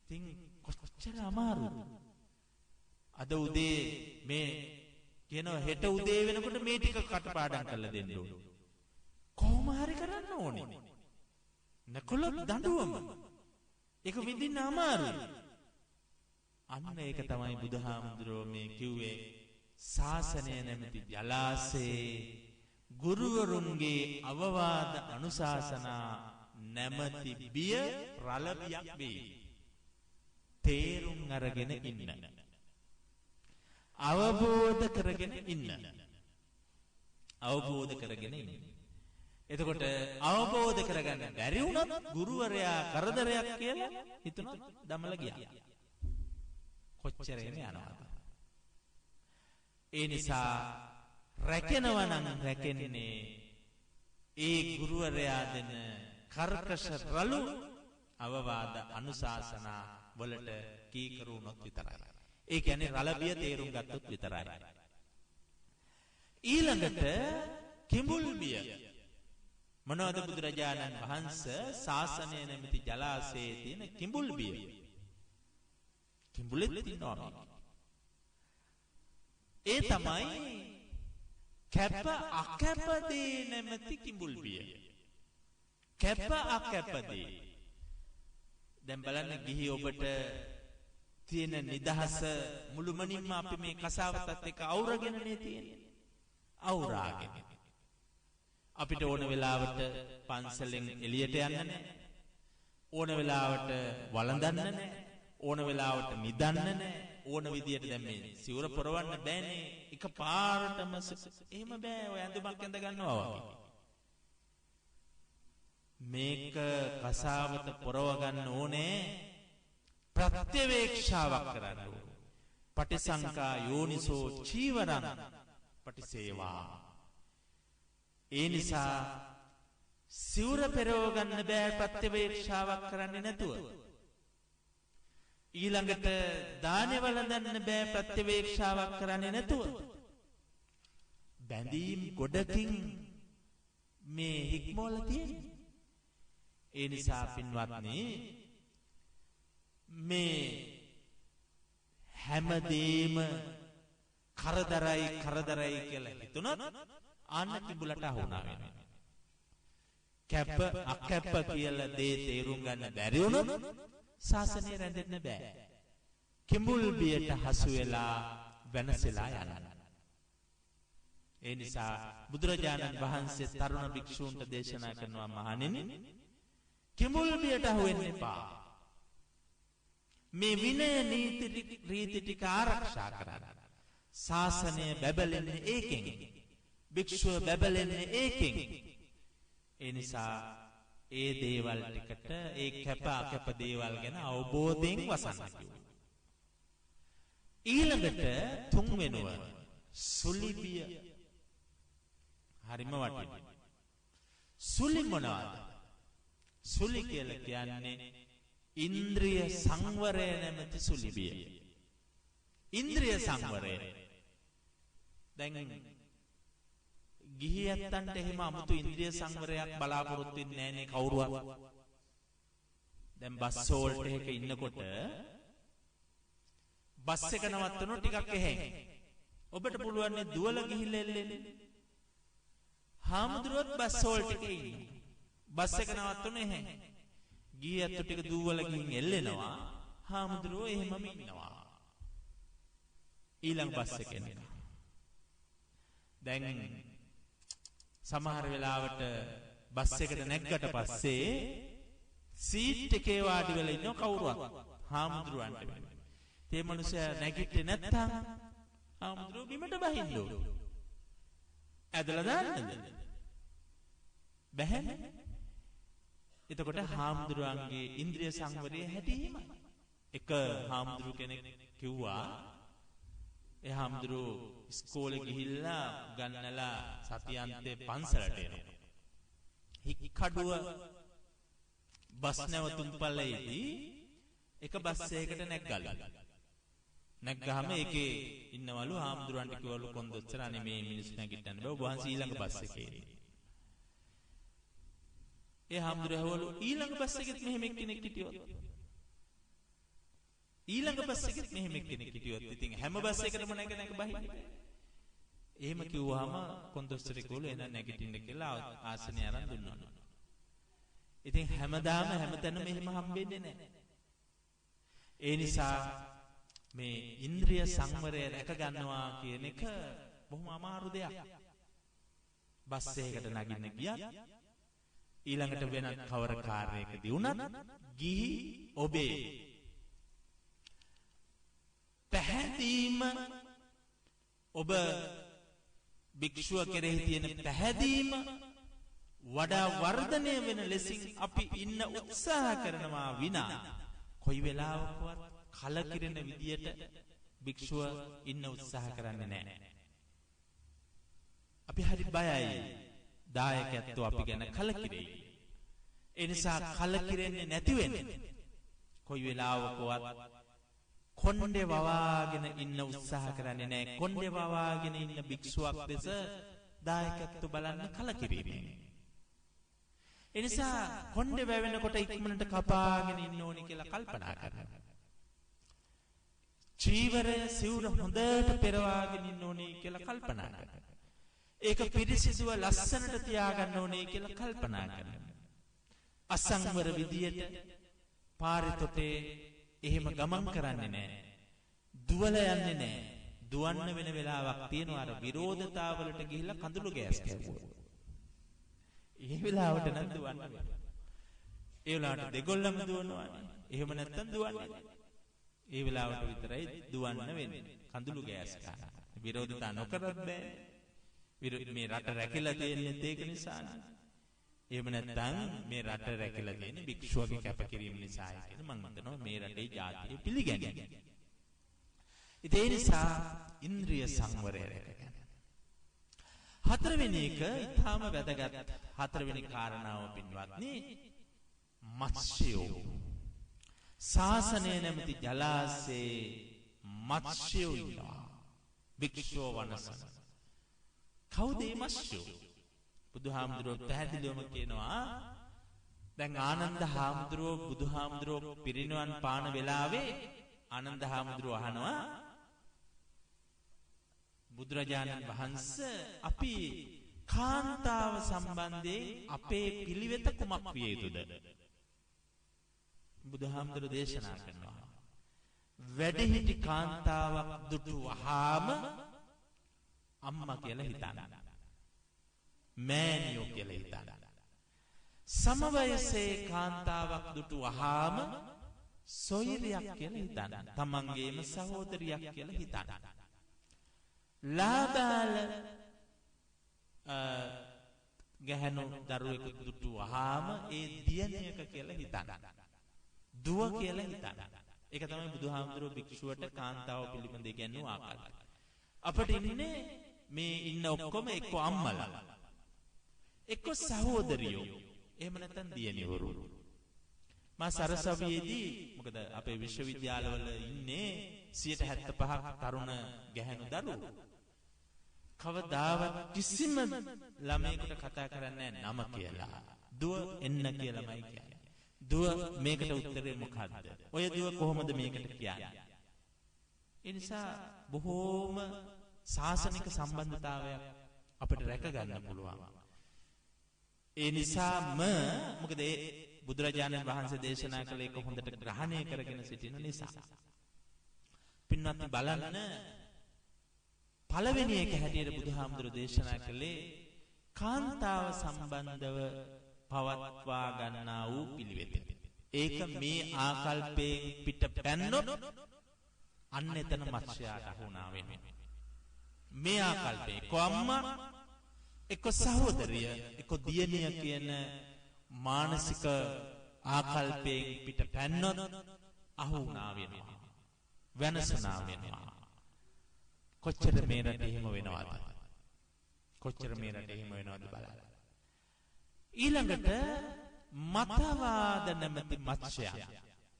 ඉතින් කොච්චර අමාරුද? අද උදේ මේ කියනවා හෙට උදේ වෙනකොට මේ ටික කටපාඩම් කරලා දෙන්න ඕනේ. කොහොම හරි කරන්න ඕනේ. නකොලොත් දඬුවම. ඒක විඳින්න අමාරුයි. අන්න ඒක තමයි බුදුහාමුදුරුවෝ මේ කිව්වේ ශාසනය නැමැති ජලාශයේ ගුරුවරුන්ගේ අවවාද අනුශාසනා නැමැති බිය රළ බියක් වේ. තේරුම් අරගෙන ඉන්න. අවබෝධ කරගෙන ඉන්න. එතකොට අවබෝධ කරගන්න බැරි වුණොත් ගුරුවරයා කරදරයක් කියලා හිතනොත් දමල ගියා. කොච්චර යනවාද? ඒ නිසා රැකෙනවා නම් රැකෙන්නේ ඒ ගුරුවරයා දෙන කර්කශ රළු අවවාද අනුශාසනා වලට කීකරුණොත් විතරයි. ඒ කියන්නේ රළබිය තේරුම් ගත්තොත් විතරයි. ඊළඟට කිඹුල් බිය. මොනවද බුදුරජාණන් වහන්සේ ශාසනය නැමැති ජලාශයේ තියෙන කිඹුල් බිය. කිඹුලෙත් ඉන්නවා. ඒ තමයි කැප අකැපදී නැමැති කිඹුල් බිය. කැප අකැපදී. දැන් බලන්න ගිහි ඔබට තියෙන නිදහස මුළුමනින්ම අපි මේ කසාවතත් එක්ක අවුරගෙනනේ තියෙන්නේ. අවුරාගෙන. අපිට ඕන වෙලාවට පන්සලෙන් එළියට යන්න නැහැ. ඕන වෙලාවට වළඳන්න නැහැ. ඕන වෙලාවට නිදන්න නැහැ. ඕන විදියට දැන් මේ සිවුර පොරවන්න බෑනේ. එක පාරටම එහෙම බෑ. ඔය ඇඳුමක් ඇඳ ගන්නවා වගේ. මේක කසාවත පොරව ගන්න ඕනේ. ප්‍රත්‍යවේක්ෂාවක් කරන්න ඕනේ. පටිසංකා යෝනිසෝ චීවරං පටිසේවා. ඒ නිසා සිවුර පෙරව ගන්න බෑ ප්‍රත්‍යවේක්ෂාවක් කරන්නේ නැතුව. ඊළඟට දානෙ වළඳන්න බෑ ප්‍රත්‍යවේක්ෂාවක් කරන්නේ නැතුව. බැඳීම් ගොඩකින් මේ හික්මවල තියෙන්නේ. ඒ නිසා පින්වත්නි මේ හැමදේම කරදරයි කියලා හිතුණොත් අන්න කිඹුලට අහුණා වෙනවා. කැප අකැප කියලා දේ තේරුම් ගන්න බැරි වුණොත් ශාසනය රැඳෙන්න බෑ. කිඹුල් බියට හසු වෙලා වෙනසලා යනවා. ඒ නිසා බුදුරජාණන් වහන්සේ තරුණ භික්ෂූන්ට දේශනා කරනවා මහණෙනි කිඹුල් බියට අහු වෙන්න එපා. මේ විනය නීති රීති ටික ආරක්ෂා කරගන්න. ශාසනය බැබලෙන්නේ ඒකෙන්. භික්ෂුව බැබලෙන්නේ ඒකෙන්. ඒ නිසා ඒ දේවල් ටිකට ඒ කැප අකැප දේවල් ගැන අවබෝධයෙන් වසන්න කිව්වා. ඊළඟට තුන්වෙනුව සුලිබිය. හරිම වටිනවා. සුලි මොනවාද? සුලි කියලා කියන්නේ ඉන්ද්‍රිය සංවරය නැමැති සුලිබිය. ඉන්ද්‍රිය සංවරය. දැන් ගිහි ඇත්තන්ට එහෙම 아무තු ඉන්ද්‍රිය සංවරයක් බලාපොරොත්තු වෙන්නේ නැහනේ කවුරුවත්. දැන් බස් වලට එක ඉන්නකොට බස් එක නවත්තනොත් ටිකක් එහෙන්. ඔබට පුළුවන් නේ දුවල ගිහිල්ලා එල්ලෙන්න. හාමුදුරුවොත් බස් වලට ඉන්නේ. බස් එක නවත්තන එහෙන්. ගිහි ඇත්තු ටික දුවල ගිහින් එල්ලෙනවා. හාමුදුරුවෝ එහෙමම ඉන්නවා. ඊළඟ බස් එක එනවා. දැන් සමහර වෙලාවට බස් එකට නැග්ගට පස්සේ සීට් එකේ වාඩි වෙලා ඉන්න කවුරුවත් හාමුදුරුවන්ට වෙන්නේ. ඒ මනුස්සයා නැගිට්ටේ නැත්තම් හාමුදුරුවෝ බිමට බහින්න ඕන. ඇදලා දාන්නද? බැහැ. එතකොට හාමුදුරුවන්ගේ ඉන්ද්‍රිය සංවරය හැටීමයි. එක හාමුදුරුව කෙනෙක් කිව්වා ඒ හාමුදුරුවෝ ඉස්කෝලේ ගිහිල්ලා ගන්නලා සතියන්තේ පන්සලට එනවා. හික්කඩුව බස් නැවතුම් පළේදී එක බස් එකකට නැග්ගලු. නැග්ගාම ඒකේ ඉන්නවලු හාමුදුරන්ට කිව්වලු කොන්දොස්තර අනේ මේ මිනිස්සු නැගිටන්න බෑ ඔබ වහන්සේ ඊළඟ බස් එකේ. ඒ හාමුදුරුවෝ ඊළඟ බස් එකෙත් මෙහෙම එක්කෙනෙක් හිටියොත් ඊළඟ බස් එකෙත් මෙහෙම එක්කෙනෙක් හිටියොත් ඉතින් හැම බස් එකකටම නැග බහින්න. එහෙම කිව්වහම කොන්දොස්තර කිව්වලු එන නැගිටින්න කියලා ආසනය අරන් දුන්නා. ඉතින් හැමදාම හැමතැනම එහෙම හම්බෙන්නේ නැහැ. ඒ නිසා මේ ඉන්ද්‍රිය සංවරය රැක ගන්නවා කියන එක බොහොම අමාරු දෙයක්. බස් එකකට නගින්න ගියත් ඊළඟට වෙනත් කවර කාර්යයකදී වුණත් ගිහි ඔබේ පැහැදීම ඔබ භික්ෂුව කෙරෙහි තියෙන පැහැදීම වඩා වර්ධනය වෙන ලෙසින් අපි ඉන්න උත්සාහ කරනවා විනා කොයි වෙලාවකවත් කලකිරෙන විදියට භික්ෂුව ඉන්න උත්සාහ කරන්නේ නැහැ. අපි හරි බයයි දායකයන්ට අපි ගැන කලකිරෙයි. ඒ නිසා කලකිරෙන්නේ නැති වෙන්න කොයි වෙලාවකවත් කොණ්ඩේ වවාගෙන ඉන්න උත්සාහ කරන්නේ නැහැ. කොණ්ඩේ වවාගෙන ඉන්න භික්ෂුවක් දෙස දායකත්ව බලන්න කලකිරීමේ. ඒ නිසා කොණ්ඩේ වැවෙනකොට ඉක්මනට කපාගෙන ඉන්න ඕනි කියලා කල්පනා කරනවා. චීවරය සිවුර හොඳට පෙරවාගෙන ඉන්න ඕනි කියලා කල්පනා කරනවා. ඒක පිරිසිදුව ලස්සනට තියාගන්න ඕනේ කියලා කල්පනා කරනවා. අසංවර විදියට පාරේ තොටේ එහෙම ගමන් කරන්නේ නැහැ. දුවල යන්නේ නැහැ. දුවන්න වෙන වෙලාවක් තියෙනවා අර විරෝධතාවලට ගිහිල්ලා කඳුළු ගෑස් කැවුවා. ඒ වෙලාවට නම් දුවන්න වෙනවා. ඒ වෙලාවට දෙගොල්ලම දුවනවානේ. එහෙම නැත්තම් දුවන්නේ නැහැ. ඒ වෙලාවට විතරයි දුවන්න වෙන්නේ. කඳුළු ගෑස් ගන්න. විරෝධතා නොකරත් බෑ. මේ රට රැකිලා තියෙන්නේ ඒක නිසානේ. එහෙම නැත්නම් මේ රට රැකිලා තියෙන්නේ භික්ෂුවගේ කැපකිරීම නිසායි කියලා මම හිතනවා මේ රටේ ජාතිය පිළිගන්නේ. ඒ නිසා ඉන්ද්‍රිය සංවරය රැකගන්න. හතරවෙනි එක ඊටාම වැදගත් හතරවෙනි කාරණාව පින්වත්නි මත්ස්‍යෝ. ශාසනය නැමැති ජලාශයේ මත්ස්‍යෝ ඉන්නවා. භික්ෂුව වනසන. කවුද මේ මත්ස්‍යෝ? බුදුහාමුදුරුවෝ පැහැදිලිවම කියනවා දැන් ආනන්ද හාමුදුරුවෝ බුදුහාමුදුරුවෝ පිරිනිවන් පාන වෙලාවේ ආනන්ද හාමුදුරුවෝ අහනවා බුදුරජාණන් වහන්සේ අපි කාන්තාව සම්බන්ධයෙන් අපේ පිළිවෙත කුමක් විය යුතුද? බුදුහාමුදුරුවෝ දේශනා කරනවා වැඩිහිටි කාන්තාවක් දුටු වහාම අම්මා කියලා හිතන්න. මෑණියෝ කියලා හිතන්න. සමවයසේ කාන්තාවක් දුටු වහාම සොයුරියක් කියලා හිතන්න. තමන්ගේම සහෝදරියක් කියලා හිතන්න. ලාබාල ගැහැණු දරුවෙකු දුටු වහාම ඒ දියණියක කියලා හිතන්න. දුව කියලා හිතන්න. ඒක තමයි බුදුහාමුදුරුවෝ භික්ෂුවට කාන්තාව පිළිබඳ ඉගැන්වූ ආකාරය. අපිට ඉන්නේ මේ ඉන්න ඔක්කොම එක්ක අම්මලා එක්ක සහෝදරියෝ එහෙම නැත්නම් දියණිවරු. මා සරසවියේදී මොකද අපේ විශ්වවිද්‍යාලවල ඉන්නේ 75% තරුණ ගැහැණු දරුවෝ. කවදාවත් කිසිම ළමයෙකුට කතා කරන්නේ නැහැ නම කියලා. දුව එන්න කියලාමයි කියන්නේ. දුව මේකට උත්තරේ මොකද්ද? ඔය දුව කොහොමද මේකට කියන්නේ? ඒ නිසා බොහෝම ශාසනික සම්බන්ධතාවයක් අපිට රැක ගන්න පුළුවන්. ඒ නිසාම මොකද ඒ බුදුරජාණන් වහන්සේ දේශනා කළ එක හොඳට ග්‍රහණය කරගෙන සිටින නිසා. පින්වත්නි බලන්න පළවෙනි එක හැටියට බුදුහාමුදුරුවෝ දේශනා කළේ කාන්තාව සම්බන්ධව පවත්වා ගන්නා වූ පිළිවෙත. ඒක මේ ආකල්පයෙන් පිට පැන්නොත් අන්න එතන මත්ස්‍යයාට අහුණා වෙනවා. මේ ආකල්පේ එක්ක අම්මා එක්ක සහෝදරිය එක්ක දියණිය කියන මානසික ආකල්පයෙන් පිට පැන්නොත් අහුණා වෙනවා. වෙනසනා වෙනවා. කොච්චර මේ රටේ එහෙම වෙනවද? කොච්චර මේ රටේ එහෙම වෙනවද බලන්න. ඊළඟට මතවාද නැමැති මත්ස්‍යය.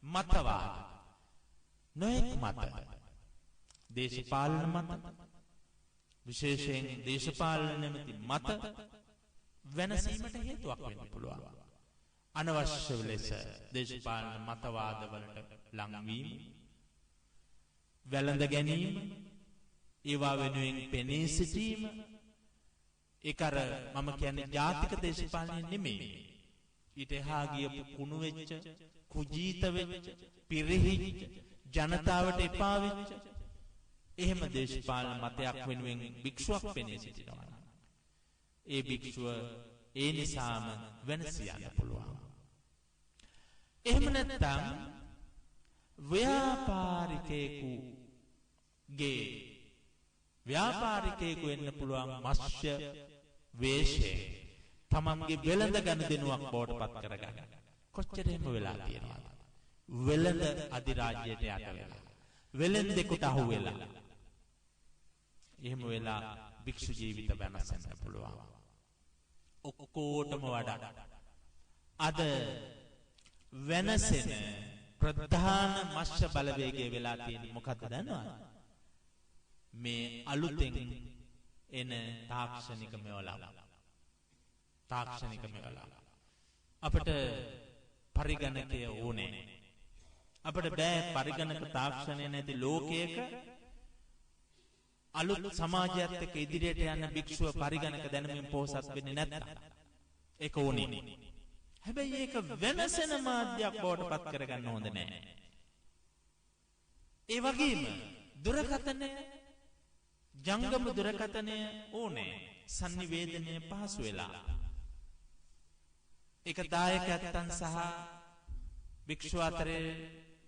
මතවාද නොඑක් මත. දේශපාලන මත විශේෂයෙන් දේශපාලන නැමැති මත වෙනසීමට හේතුවක් වෙන්න පුළුවන්. අනවශ්‍ය ලෙස දේශපාලන මතවාදවලට ලංවීම, වැළඳ ගැනීම, ඒවා වෙනුවෙන් පෙනී සිටීම, ඒක අර මම කියන්නේ ජාතික දේශපාලනය නෙමෙයි. ඊට එහා ගියපු කුණු වෙච්ච, කුජීත වෙච්ච, පිරිහිච්ච, ජනතාවට එපා වෙච්ච එහෙම දේශපාලන මතයක් වෙනුවෙන් භික්ෂුවක් පෙනී සිටිනවා. ඒ භික්ෂුව ඒ නිසාම වෙනස යන්න පුළුවන්. එහෙම නැත්නම් ව්‍යාපාරිකයෙකු වෙන්න පුළුවන් මත්ස්‍ය වේශයෙන් තමන්ගේ වෙළඳ ගනුදෙනුවක් බවට පත් කරගන්න. කොච්චර එහෙම වෙලා තියෙනවද? වෙළඳ අධිරාජ්‍යයට යට වෙලා, වෙළඳෙකුට අහු වෙලා, එහෙම වෙලා භික්ෂු ජීවිත වෙනසෙන්න පුළුවන්. ඔක්කොටම වඩා අද වෙනසෙන ප්‍රධාන මත්ස්‍ය බලවේගය වෙලා තියෙන්නේ මොකක්ද දන්නවද? මේ අලුතෙන් එන තාක්ෂණික මෙවලම්. අපට පරිගණකය ඕනේ. අපට බෑ පරිගණක තාක්ෂණය නැති ලෝකයක අලුත් සමාජයත් එක්ක ඉදිරියට යන භික්ෂුව පරිගණක දැනුමින් පොහොසත් වෙන්නේ නැත්තම් ඒක ඕනේ. හැබැයි ඒක වෙනසෙන මාධ්‍යයක් බවට පත් කරගන්න හොඳ නෑ. ඒ වගේම දුරකථනය ජංගම දුරකථනය ඕනේ. sannivedanaya පහසු වෙලා. ඒක දායකයන් සහ භික්ෂුව අතරේ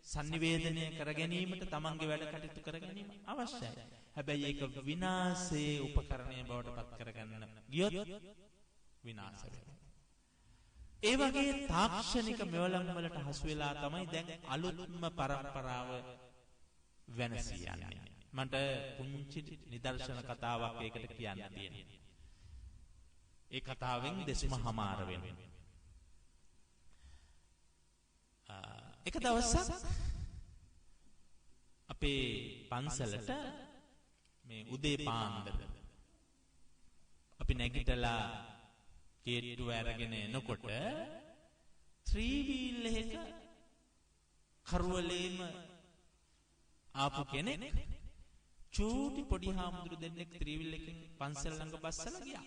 sannivedanaya කර ගැනීමට තමන්ගේ වැඩ කටයුතු කර ගැනීම අවශ්‍යයි. හැබැයි ඒක විනාශයේ උපකරණය බවට පත් කරගන්න ගියොත් විනාශ වෙනවා. ඒ වගේ තාක්ෂණික මෙවලම් වලට හසු වෙලා තමයි දැන් අලුත්ම පරම්පරාව වෙනසී යන්නේ. මට පුංචි නිදර්ශන කතාවක් ඒකට කියන්න තියෙනවා. ඒ කතාවෙන් දෙසුමහමාර වෙනවා. එක දවසක් අපේ පන්සලට මේ උදේ පාන්දර අපි නැගිටලා කේට්ටුව අරගෙන එනකොට ත්‍රිවිල් එකක කරුවලේම ආපු කෙනෙක් චූටි පොඩි හාමුදුරු දෙන්නෙක් ත්‍රිවිල් එකකින් පන්සල ළඟ බස්සලා ගියා.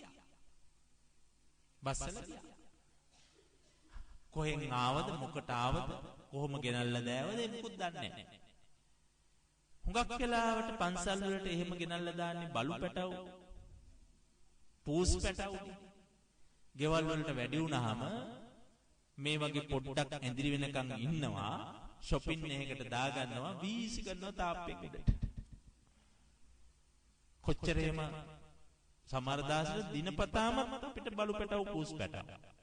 කොහෙන් ආවද මොකට ආවද කොහොම ගෙනල්ලා දෑවද මොකුත් දන්නේ නැහැ. හුඟක් වෙලාවට පන්සල් වලට එහෙම ගෙනල්ලා දාන්නේ බලු පැටවු පූස් පැටවු. ගෙවල් වලට වැඩි වුණාම මේ වගේ පොඩ්ඩක් ඇඳිරි වෙනකන් ඉන්නවා shopping එකකට දාගන්නවා වීසි කරනවා තාප්පෙක උඩට. කොච්චරේම සමහර දාසල දිනපතාම අපිට බලු පැටවු පූස් පැටවු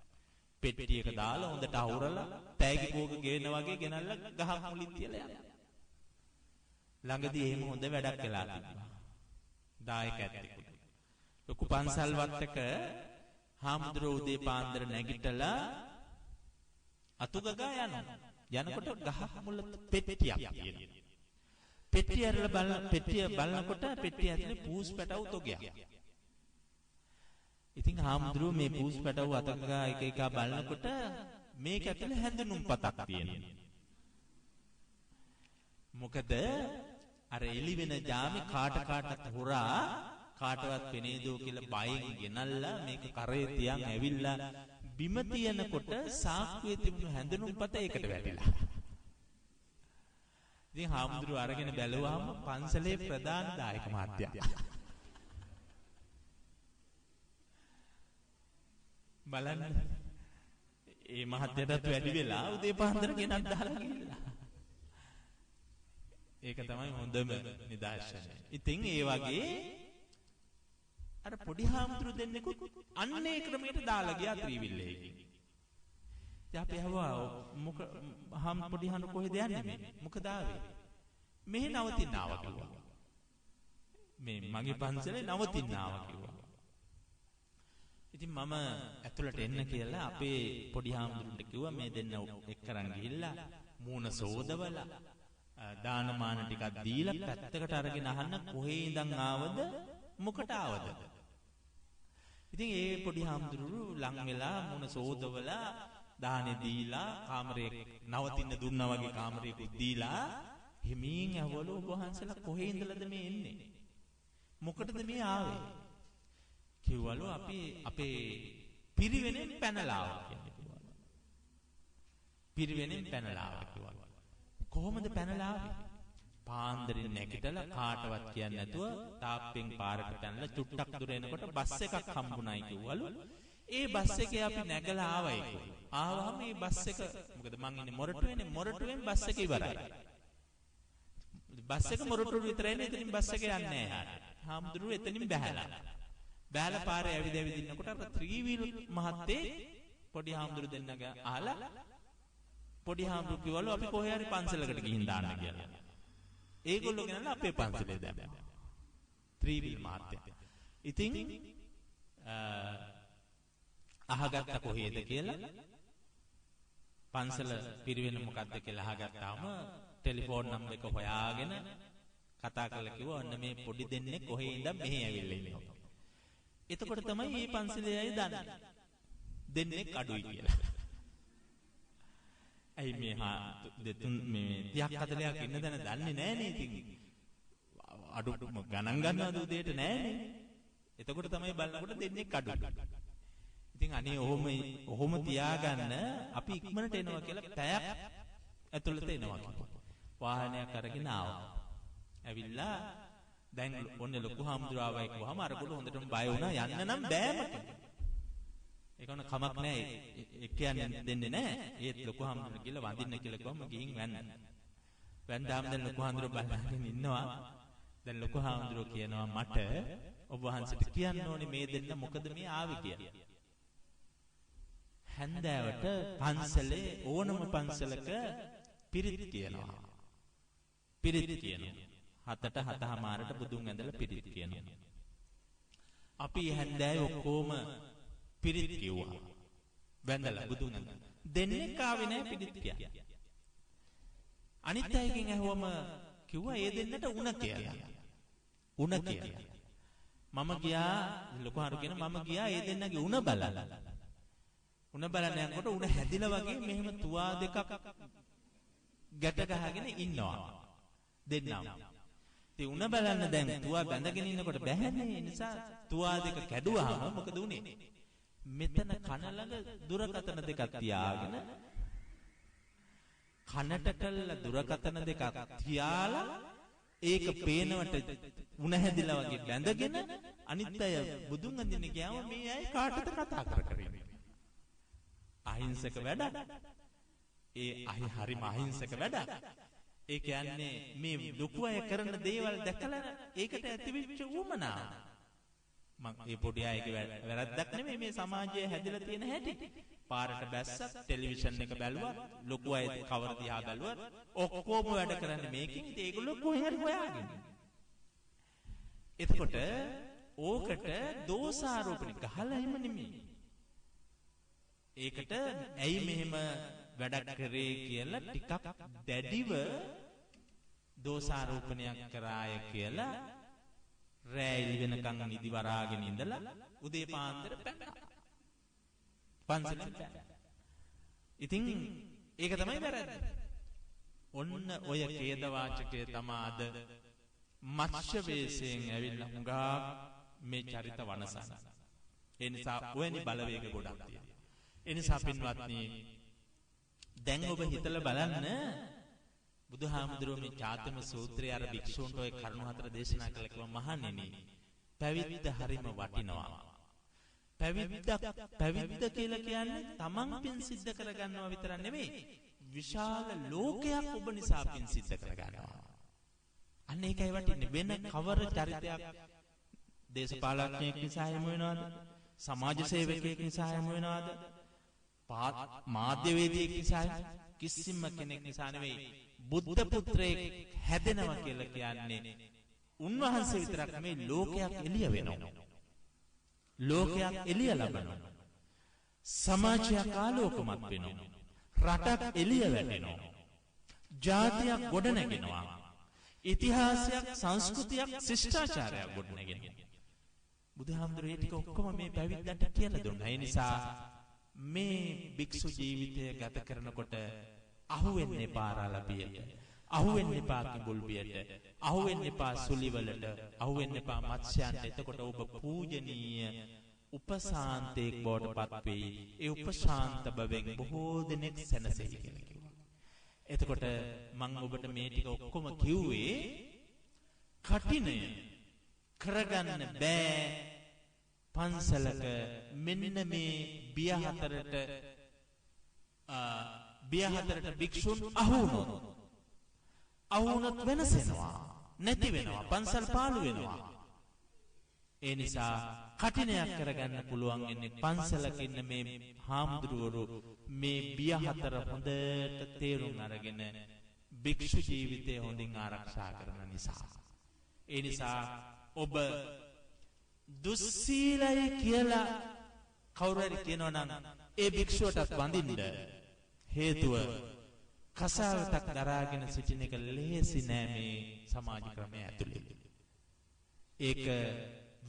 පෙට්ටියක දාලා හොඳට අවුරලා තෑගි භෝග ගේන වගේ ගෙනල්ලා ගහක් මුලින් තියලා යනවා. ළඟදී එහෙම හොඳ වැඩක් කළා තිබුණා. දායක ඇත්තෙකුට. ලොකු පන්සල් වත්තක හාමුදුරුවෝ උදේ පාන්දර නැගිටලා අතුගගා යනවා. යනකොට ගහක් මුල පෙට්ටියක් තියෙනවා. පෙට්ටිය බලනකොට පෙට්ටිය ඇතුලේ පූස් පැටවු තොගයක්. ඉතින් හාමුදුරුවෝ මේ පූස් පැටවු අතගා එක එක බලනකොට මේක ඇතුලේ හැඳුනුම් පතක් තියෙනවා. මොකද අර එළි වෙන ජාමේ කාටත් හොරා කාටවත් පෙනේ දෝ කියලා බයෙන් ගෙනල්ලා මේක කරේ තියන් ඇවිල්ලා බිම තියනකොට සාක්කුවේ තිබුණු හැඳුනුම් පත ඒකට වැටිලා. ඉතින් හාමුදුරුවෝ අරගෙන බැලුවාම පන්සලේ ප්‍රධාන දායක මහත්තයා. බලන්න ඒ මහත්තයාටත් වැඩි වෙලා උදේ පාන්දර ගෙනත් දාලා ගිහිල්ලා. ඒක තමයි හොඳම නිදර්ශනය. ඉතින් ඒ වගේ අර පොඩි හාමුදුරු දෙන්නෙකුත් අන්නේ ක්‍රමයට දාලා ගියා ත්‍රිවිල් එකකින්. ඉතින් අපි අහුවා පොඩි හාමුදුරු කොහෙද යන්නේ මේ? මොකද ආවේ? මෙහෙ නවතින්න ආවා කිව්වා. මේ මගේ පන්සලේ නවතින්න ආවා කිව්වා. ඉතින් මම ඇතුළට එන්න කියලා අපේ පොඩි හාමුදුරුන්ට කිව්වා මේ දෙන්න එක්කරන් ගිහිල්ලා මූණ සෝදවලා දානමාන ටිකක් දීලා පැත්තකට අරගෙන අහන්න කොහේ ඉඳන් ආවද මොකට ආවද. ඉතින් ඒ පොඩි හාමුදුරුවෝ ලං වෙලා මූණ සෝදවලා දානේ දීලා කාමරේ නවතින්න දුන්නා වගේ කාමරේකුත් දීලා හිමින් ඇහවලු ඔබ වහන්සලා කොහේ ඉඳලාද මේ එන්නේ? මොකටද මේ ආවේ? කිව්වලු අපි අපේ පිරිවෙනෙන් පැනලා ආවා කියලා. පිරිවෙනෙන් පැනලා ආවා කිව්වා. කොහොමද පැනලා ආවේ? පාන්දරින් නැගිටලා කාටවත් කියන්නේ නැතුව තාප්පෙන් පාරට පැනලා චුට්ටක් දුර එනකොට බස් එකක් හම්බුනායි කිව්වලු. ඒ බස් එකේ අපි නැගලා ආවයි කිව්වා. ආවම මේ බස් එක මොකද මං ඉන්නේ මොරටුවේනේ මොරටුවෙන් බස් එක ඉවරයි. බස් එක මොරටුව විතරයිනේ එතනින් බස් එක යන්නේ නැහැ. හාමුදුරුවෝ එතනින් බැහැලා. බැලලා පාරේ ඇවිද ඉන්නකොට අර ත්‍රිවිල් මහත්තේ පොඩි හාමුදුරු දෙන්නගේ අහලා පොඩි හාමුදුරු කිව්වලු අපි කොහේ හරි පන්සලකට ගිහින් දාන්න කියලා. ඒගොල්ලෝ ගෙනල්ලා අපේ පන්සලේ දැම්මා. ත්‍රිවිල් මහත්තයා. ඉතින් අහගත්ත කොහේද කියලා පන්සල පිරිවෙන මොකද්ද කියලා අහගත්තාම ටෙලිෆෝන් නම්බර් එක හොයාගෙන කතා කරලා කිව්වා ඔන්න මේ පොඩි දෙන්නේ කොහේ ඉඳන් මෙහෙ ඇවිල්ලා ඉන්නවා. එතකොට තමයි මේ පන්සලේ අය දන්නේ දෙන්නේ අඩුයි කියලා. ඇයි මේ දෙතුන් මේ 30ක් 40ක් ඉන්න දැන දන්නේ නෑනේ ඉතින්. අඩු ගණන් ගන්නවද උදේට නෑනේ. එතකොට තමයි බලනකොට දෙන්නේ අඩු. ඉතින් අනේ ඔහොම තියාගන්න අපි ඉක්මනට එනවා කියලා පැයක් ඇතුළත එනවා කිව්වා. වාහනයක් අරගෙන ආවා. ඇවිල්ලා දැන් ඔන්න ලොකු හාමුදුරුවෝ එක්කවම අරගොල්ල හොඳටම බය වුණා යන්න නම් බෑම කියලා. ඒකන කමක් නෑ ඒ කියන්නේ දෙන්නේ නෑ. ඒත් ලොකු හාමුදුරුවෝ කියලා වඳින්න කියලා කිව්වම ගිහින් වැන්න. වැන්දාම දැන් ලොකු හාමුදුරුවෝ බලන්න ඉන්නවා. දැන් ලොකු හාමුදුරුවෝ කියනවා මට ඔබ වහන්සේට කියන්න ඕනේ මේ දෙන්න මොකද මේ ආවේ කියලා. හැන්දෑවට පන්සලේ ඕනම පන්සලක පිරිත් කියනවා. පිරිත් කියනවා. 7ට 7:00මාරට බුදුන් ඇඳලා පිරිත් කියනවා. අපි හැන්දෑවේ ඔක්කොම පිරිත් කිව්වා. වැඳලා බුදුන් ඇඳලා. දෙන්නේ කාවේ නැහැ පිරිත් කියන්නේ. අනිත් අයගෙන් ඇහුවම කිව්වා ඒ දෙන්නට උණ කියලා. උණ කියලා. මම ගියා ලොකු හරු කියන මම ගියා ඒ දෙන්නගේ උණ බලන්න. උණ බලන්න යනකොට උණ හැදිලා වගේ මෙහෙම තුවා දෙකක් ගැට ගහගෙන ඉන්නවා. දෙන්නම. ඉතින් උණ බලන්න දැන් තුවා බැඳගෙන ඉන්නකොට බැහැනේ. ඒ නිසා තුවා දෙක කැඩුවාම මොකද උනේ? මෙතන කන ළඟ දුරකතන දෙකක් තියාගෙන කනට කළා දුරකතන දෙකක් තියාලා ඒක පේනවට උණ හැදිලා වගේ බැඳගෙන අනිත් අය බුදුන් අඳින්න ගියාම මේ අය කාටද කතා කර ඉන්නේ? අහිංසක වැඩක්. ඒ හරිම අහිංසක වැඩක්. ඒ කියන්නේ මේ ලොකු අය කරන දේවල් දැකලා ඒකට ඇතිවෙච්ච උමනාව. මම මේ පොඩි අයගේ වැරද්දක් නෙමෙයි මේ සමාජයේ හැදිලා තියෙන හැටි. පාරට බැස්සත් ටෙලිවිෂන් එක බැලුවත් ලොකු අය කවර දිහා බැලුවත් ඔක්කොම වැඩ කරන්නේ මේකෙන්. ඉතින් ඒගොල්ලෝ කොහේ හරි හොයාගෙන. එතකොට ඕකට දෝෂාරෝපණ ගහලා එහෙම නෙමෙයි. ඒකට ඇයි මෙහෙම වැඩක් කරේ කියලා ටිකක් දැඩිව දෝෂාරෝපණයක් කරාය කියලා රැයිලි වෙනකන් නිදි වරාගෙන ඉඳලා උදේ පාන්දර පැනනවා. පන්සලෙන් පැනනවා. ඉතින් ඒක තමයි වැරද්ද. ඔන්න ඔය ඛේද වාචකය තමයි අද මත්ස්‍ය වේශයෙන් ඇවිල්ලා හුඟා මේ චරිත වනසන. ඒ නිසා ඔයනි බලවේග ගොඩක් තියෙනවා. ඒ නිසා පින්වත්නි දැන් ඔබ හිතලා බලන්න බුදුහාමුදුරුවෝ මේ චාතම සූත්‍රය අර භික්ෂූන්ට ඔය කරුණු හතර දේශනා කළ කිව්වා මහණෙනි පැවිද්ද හරිම වටිනවා. පැවිද්ද කියලා කියන්නේ තමන් පින් සිද්ධ කරගන්නවා විතර නෙමෙයි විශාල ලෝකයක් ඔබ නිසා පින් සිද්ධ කරගන්නවා. අන්න ඒකයි වටින්නේ. වෙන කවර චරිතයක් දේශපාලඥයෙක් නිසා හැම වෙනවද? සමාජ සේවකයෙක් නිසා හැම වෙනවද? මාධ්‍යවේදියෙක් නිසා කිසිම කෙනෙක් නිසා නෙවෙයි බුද්ධ පුත්‍රයෙක් හැදෙනවා කියලා කියන්නේ උන්වහන්සේ විතරක් නෙවෙයි ලෝකයක් එළිය වෙනවා. ලෝකයක් එළිය ලබනවා. සමාජයක් ආලෝකමත් වෙනවා. රටක් එළිය වැටෙනවා. ජාතියක් ගොඩනැගෙනවා. ඉතිහාසයක් සංස්කෘතියක් ශිෂ්ටාචාරයක් ගොඩනැගෙනවා. බුදුහාමුදුරේ ටික ඔක්කොම මේ පැවිද්දන්ට කියලා දුන්නා. ඒ නිසා මේ භික්ෂු ජීවිතය ගත කරනකොට අහුවෙන්න එපා රලබියට, අහුවෙන්න එපා කිඹුල්බියට, අහුවෙන්න එපා සුලිවලට, අහුවෙන්න එපා මත්ස්‍යයන්ට. එතකොට ඔබ පූජනීය උපසාන්තයෙක් බවට පත් වෙයි. ඒ උපශාන්ත බවෙන් බොහෝ දෙනෙක් සැනසෙයි කියලා කිව්වා. එතකොට මම ඔබට මේ ටික ඔක්කොම කිව්වේ කටිනය කරගන්න බෑ පන්සලක මෙන්න මේ බිය හතරට භික්ෂුන් අහුනොත් වෙනසෙනවා, නැති වෙනවා, පන්සල් පාළු වෙනවා. ඒ නිසා කටිනයක් කරගන්න පුළුවන් ඉන්නේ පන්සලක ඉන්න මේ හාමුදුරුවෝ මේ බිය හතර හොඳට තේරුම් අරගෙන භික්ෂු ජීවිතය හොඳින් ආරක්ෂා කරන නිසා. ඒ නිසා ඔබ දුස්සීලයි කියලා කවුරු හරි කියනවා නම් ඒ භික්ෂුවටත් වඳින්න. හේතුව කසාවතක් දරාගෙන සිටින එක ලේසි නෑ මේ සමාජ ක්‍රමය ඇතුලේ. ඒක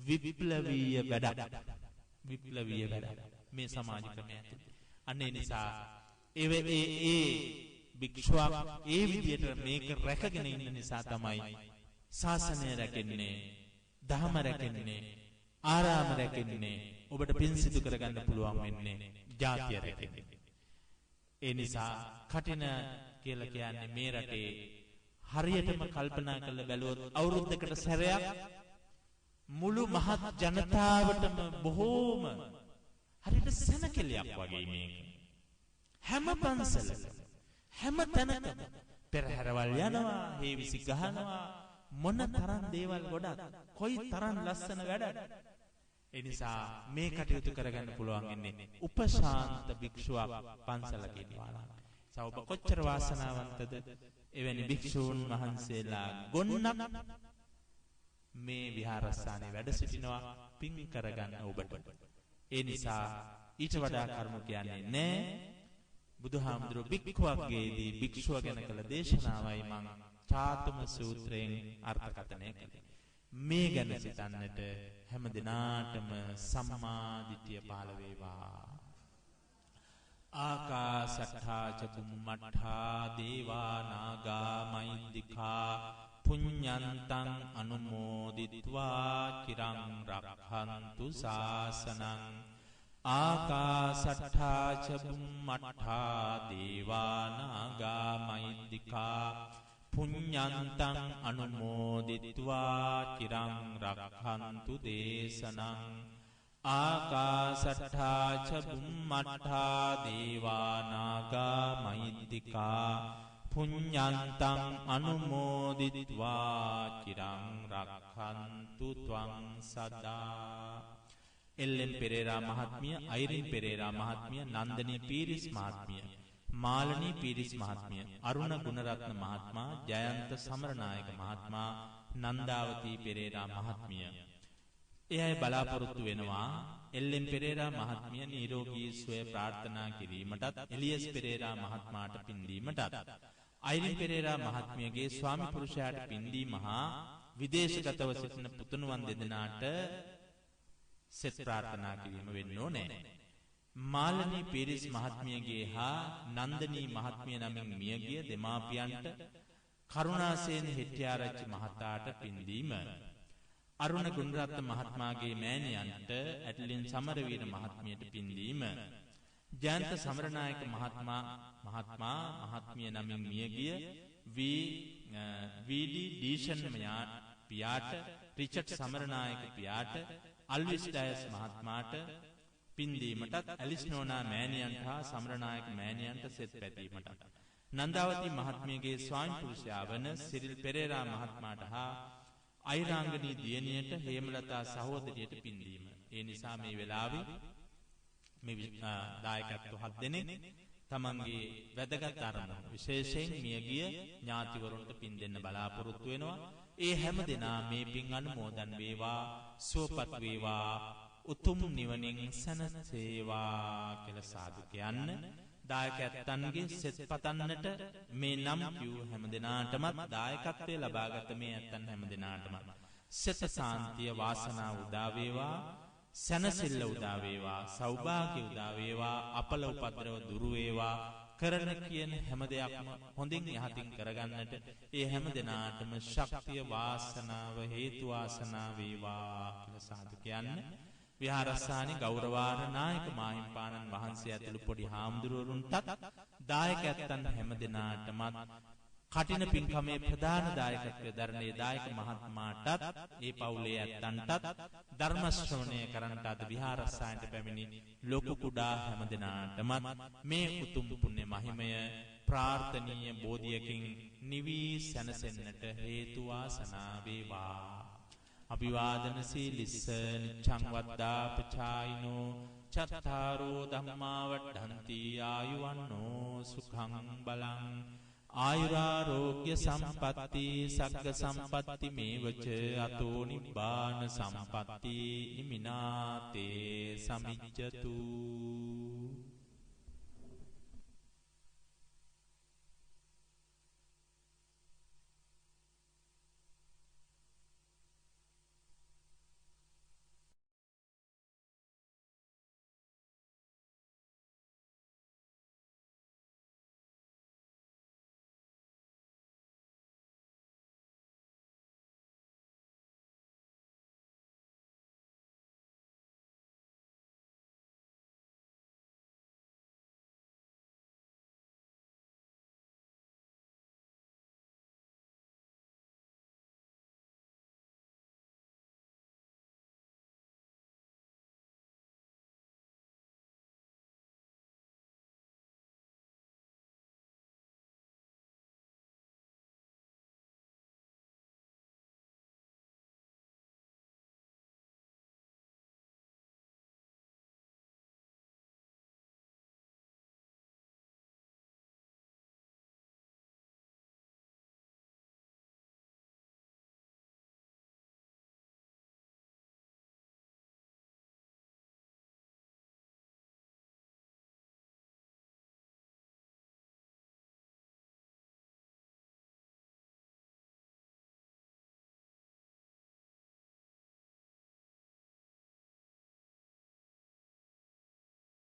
විප්ලවීය වැඩක්. විප්ලවීය වැඩක් මේ සමාජ ක්‍රමය ඇතුලේ. අන්න ඒ නිසා ඒ භික්ෂුවක් ඒ විදියට මේක රැකගෙන ඉන්න නිසා තමයි ශාසනය රැකෙන්නේ, ධර්ම රැකෙන්නේ, ආරාම රැකෙන්නේ, ඔබට පින් සිදු කරගන්න පුළුවන් වෙන්නේ, ජාතිය රැකෙන්නේ. ඒ නිසා කටින කියලා කියන්නේ මේ රටේ හරියටම කල්පනා කරලා බැලුවොත් අවුරුද්දකට සැරයක් මුළු මහත් ජනතාවටම බොහෝම හරියට සැනකෙලියක් වගේ මේක. හැම පන්සලක හැම තැනකම පෙරහැරවල් යනවා, හේවිසි ගහනවා, මොන තරම් දේවල් ගොඩක්, කොයි තරම් ලස්සන වැඩක්. ඒ නිසා මේ කටයුතු කරගන්න පුළුවන් ඉන්නේ උපශාන්ත භික්ෂුවක් පන්සලක ඉන්නවා. සවබ කොච්චර වාසනාවන්තද එවැනි භික්ෂූන් වහන්සේලා ගොන්නක් මේ විහාරස්ථානයේ වැඩ සිටිනවා පින් කරගන්න ඔබට. ඒ නිසා ඊට වඩා කරුණු කියන්නේ නැහැ. බුදුහාමුදුරුවෝ භික්ඛුවක්ගේදී භික්ෂුව ගැන කළ දේශනාවයි මං චාතුම සූත්‍රයෙන් අර්ථකථනය කළේ. මේ ගැන සිතන්නට හැම දිනාටම සම්මා දිට්ඨිය පහළ වේවා. ආකාසට්ඨා ච බුම්මට්ඨා දේවා නාග මහින්దికා පුඤ්ඤන්තං අනුමෝදිත්වා චිරං රක්ඛන්තු ශාසනං. ආකාසට්ඨා ච බුම්මට්ඨා දේවා නාග මහින්దికා පුඤ්ඤන්තං අනුමෝදිත්වා චිරං රක්ඛන්තු දේශනං. ආකාසට්ඨා ච බුම්මට්ඨා දේවා නාග මහින්దికා පුඤ්ඤන්තං අනුමෝදිත්වා චිරං රක්ඛන්තු ත්වං සදා. එල්.එම්. පෙරේරා මහත්මිය, අයිරින් පෙරේරා මහත්මිය, නන්දනී පීරිස් මහත්මිය, මාලනී පීරිස් මහත්මිය, අරුණ ගුණරත්න මහත්මයා, ජයන්ත සමරනායක මහත්මයා, නන්දාවතී පෙරේරා මහත්මිය. එයයි බලාපොරොත්තු වෙනවා එල්.එම්. පෙරේරා මහත්මිය නිරෝගී සුවය ප්‍රාර්ථනා කිරීමටත්, එලියස් පෙරේරා මහත්මයාට පින් දීමටත්, අයිරින් පෙරේරා මහත්මියගේ ස්වාමි පුරුෂයාට පින් දීම හා විදේශගතව සිටින පුතුණුවන් දෙදෙනාට සෙත් ප්‍රාර්ථනා කිරීම වෙන්න ඕනේ. මාලනී පීරිස් මහත්මියගේ හා නන්දනී මහත්මිය නමින් මියගිය දෙමාපියන්ට කරුණාසේන හෙට්ටිආරච්චි මහතාට පින් දීම, අරුණ ගුණරත්න මහත්මයාගේ මෑණියන්ට ඇටලින් සමරවීර මහත්මියට පින් දීම, ජයන්ත සමරනායක මහත්මිය නමින් මියගිය වී.ඩී. ඩීෂන් පියාට, රිචඩ් සමරනායක පියාට, අල්විස් ඩයස් මහත්මයාට පින් දීමටත්, ඇලිස් නෝනා මෑණියන්ට හා සමරනායක මෑණියන්ට සෙත් පැතීමටත්, නන්දාවතී මහත්මියගේ ස්වාමි පුරුෂයා වන සිරිල් පෙරේරා මහත්මයාට හා අයිරාංගනී දියණියට, හේමලතා සහෝදරියට පින් දීම. ඒ නිසා මේ වෙලාවේ මේ දායකත්ව 7 දෙනෙක් තමන්ගේ වැදගත් අරමුණු විශේෂයෙන් මියගිය ඥාතිවරුන්ට පින් දෙන්න බලාපොරොත්තු වෙනවා. ඒ හැම දෙනා මේ පින් අනුමෝදන් වේවා, සුවපත් වේවා, උතුම් නිවනින් සැනසේවා කියලා සාදු කියන්න. දායකයන්ගේ සෙත් පතන්නට මේ නම් කියූ හැම දිනාටමත් දායකත්වයේ ලබාගත මේ ඇත්තන් හැම දිනාටම සෙත සාන්තිය වාසනාව උදා වේවා, සැනසෙල්ල උදා වේවා, සෞභාග්‍ය උදා වේවා, අපල උපද්‍රව දුරු වේවා. කරන කියන හැම දෙයක්ම හොඳින් යහතින් කරගන්නට ඒ හැම දිනාටම ශක්තිය වාසනාව හේතු වාසනා වේවා කියලා සාදු කියන්න. විහාරස්ථානයේ ගෞරවාර්හ නායක මාහිම්පාණන් වහන්සේ ඇතුළු පොඩි හාමුදුරුවරුන්ටත් දායකයන් හැම දිනාටම කටින පින්කමේ ප්‍රධාන දායකත්වයේ දරණේ දායක මහත්මයාටත් ඒ පවුලේ ඇත්තන්ටත් ධර්ම ශ්‍රවණය කරන්නට අද විහාරස්ථානයට පැමිණි ලොකු කුඩා හැම දිනාටම මේ උතුම් පුණ්‍ය මහිමය ප්‍රාර්ථනීය බෝධියකින් නිවි සැනසෙන්නට හේතු වාසනා වේවා. අභිවාදන සීලිස්ස නිච්ඡං වද්දා පචායිනෝ චත්තාරෝ ධම්මා වඩ්ඩಂತಿ ආයුවන්නෝ සුඛං බලං ආයුරාෝග්‍ය සම්පatti සග්ග සම්පatti මේවච අතෝ නිබ්බාන සම්පatti ඉමිනාතේ සමිච්ඡතු.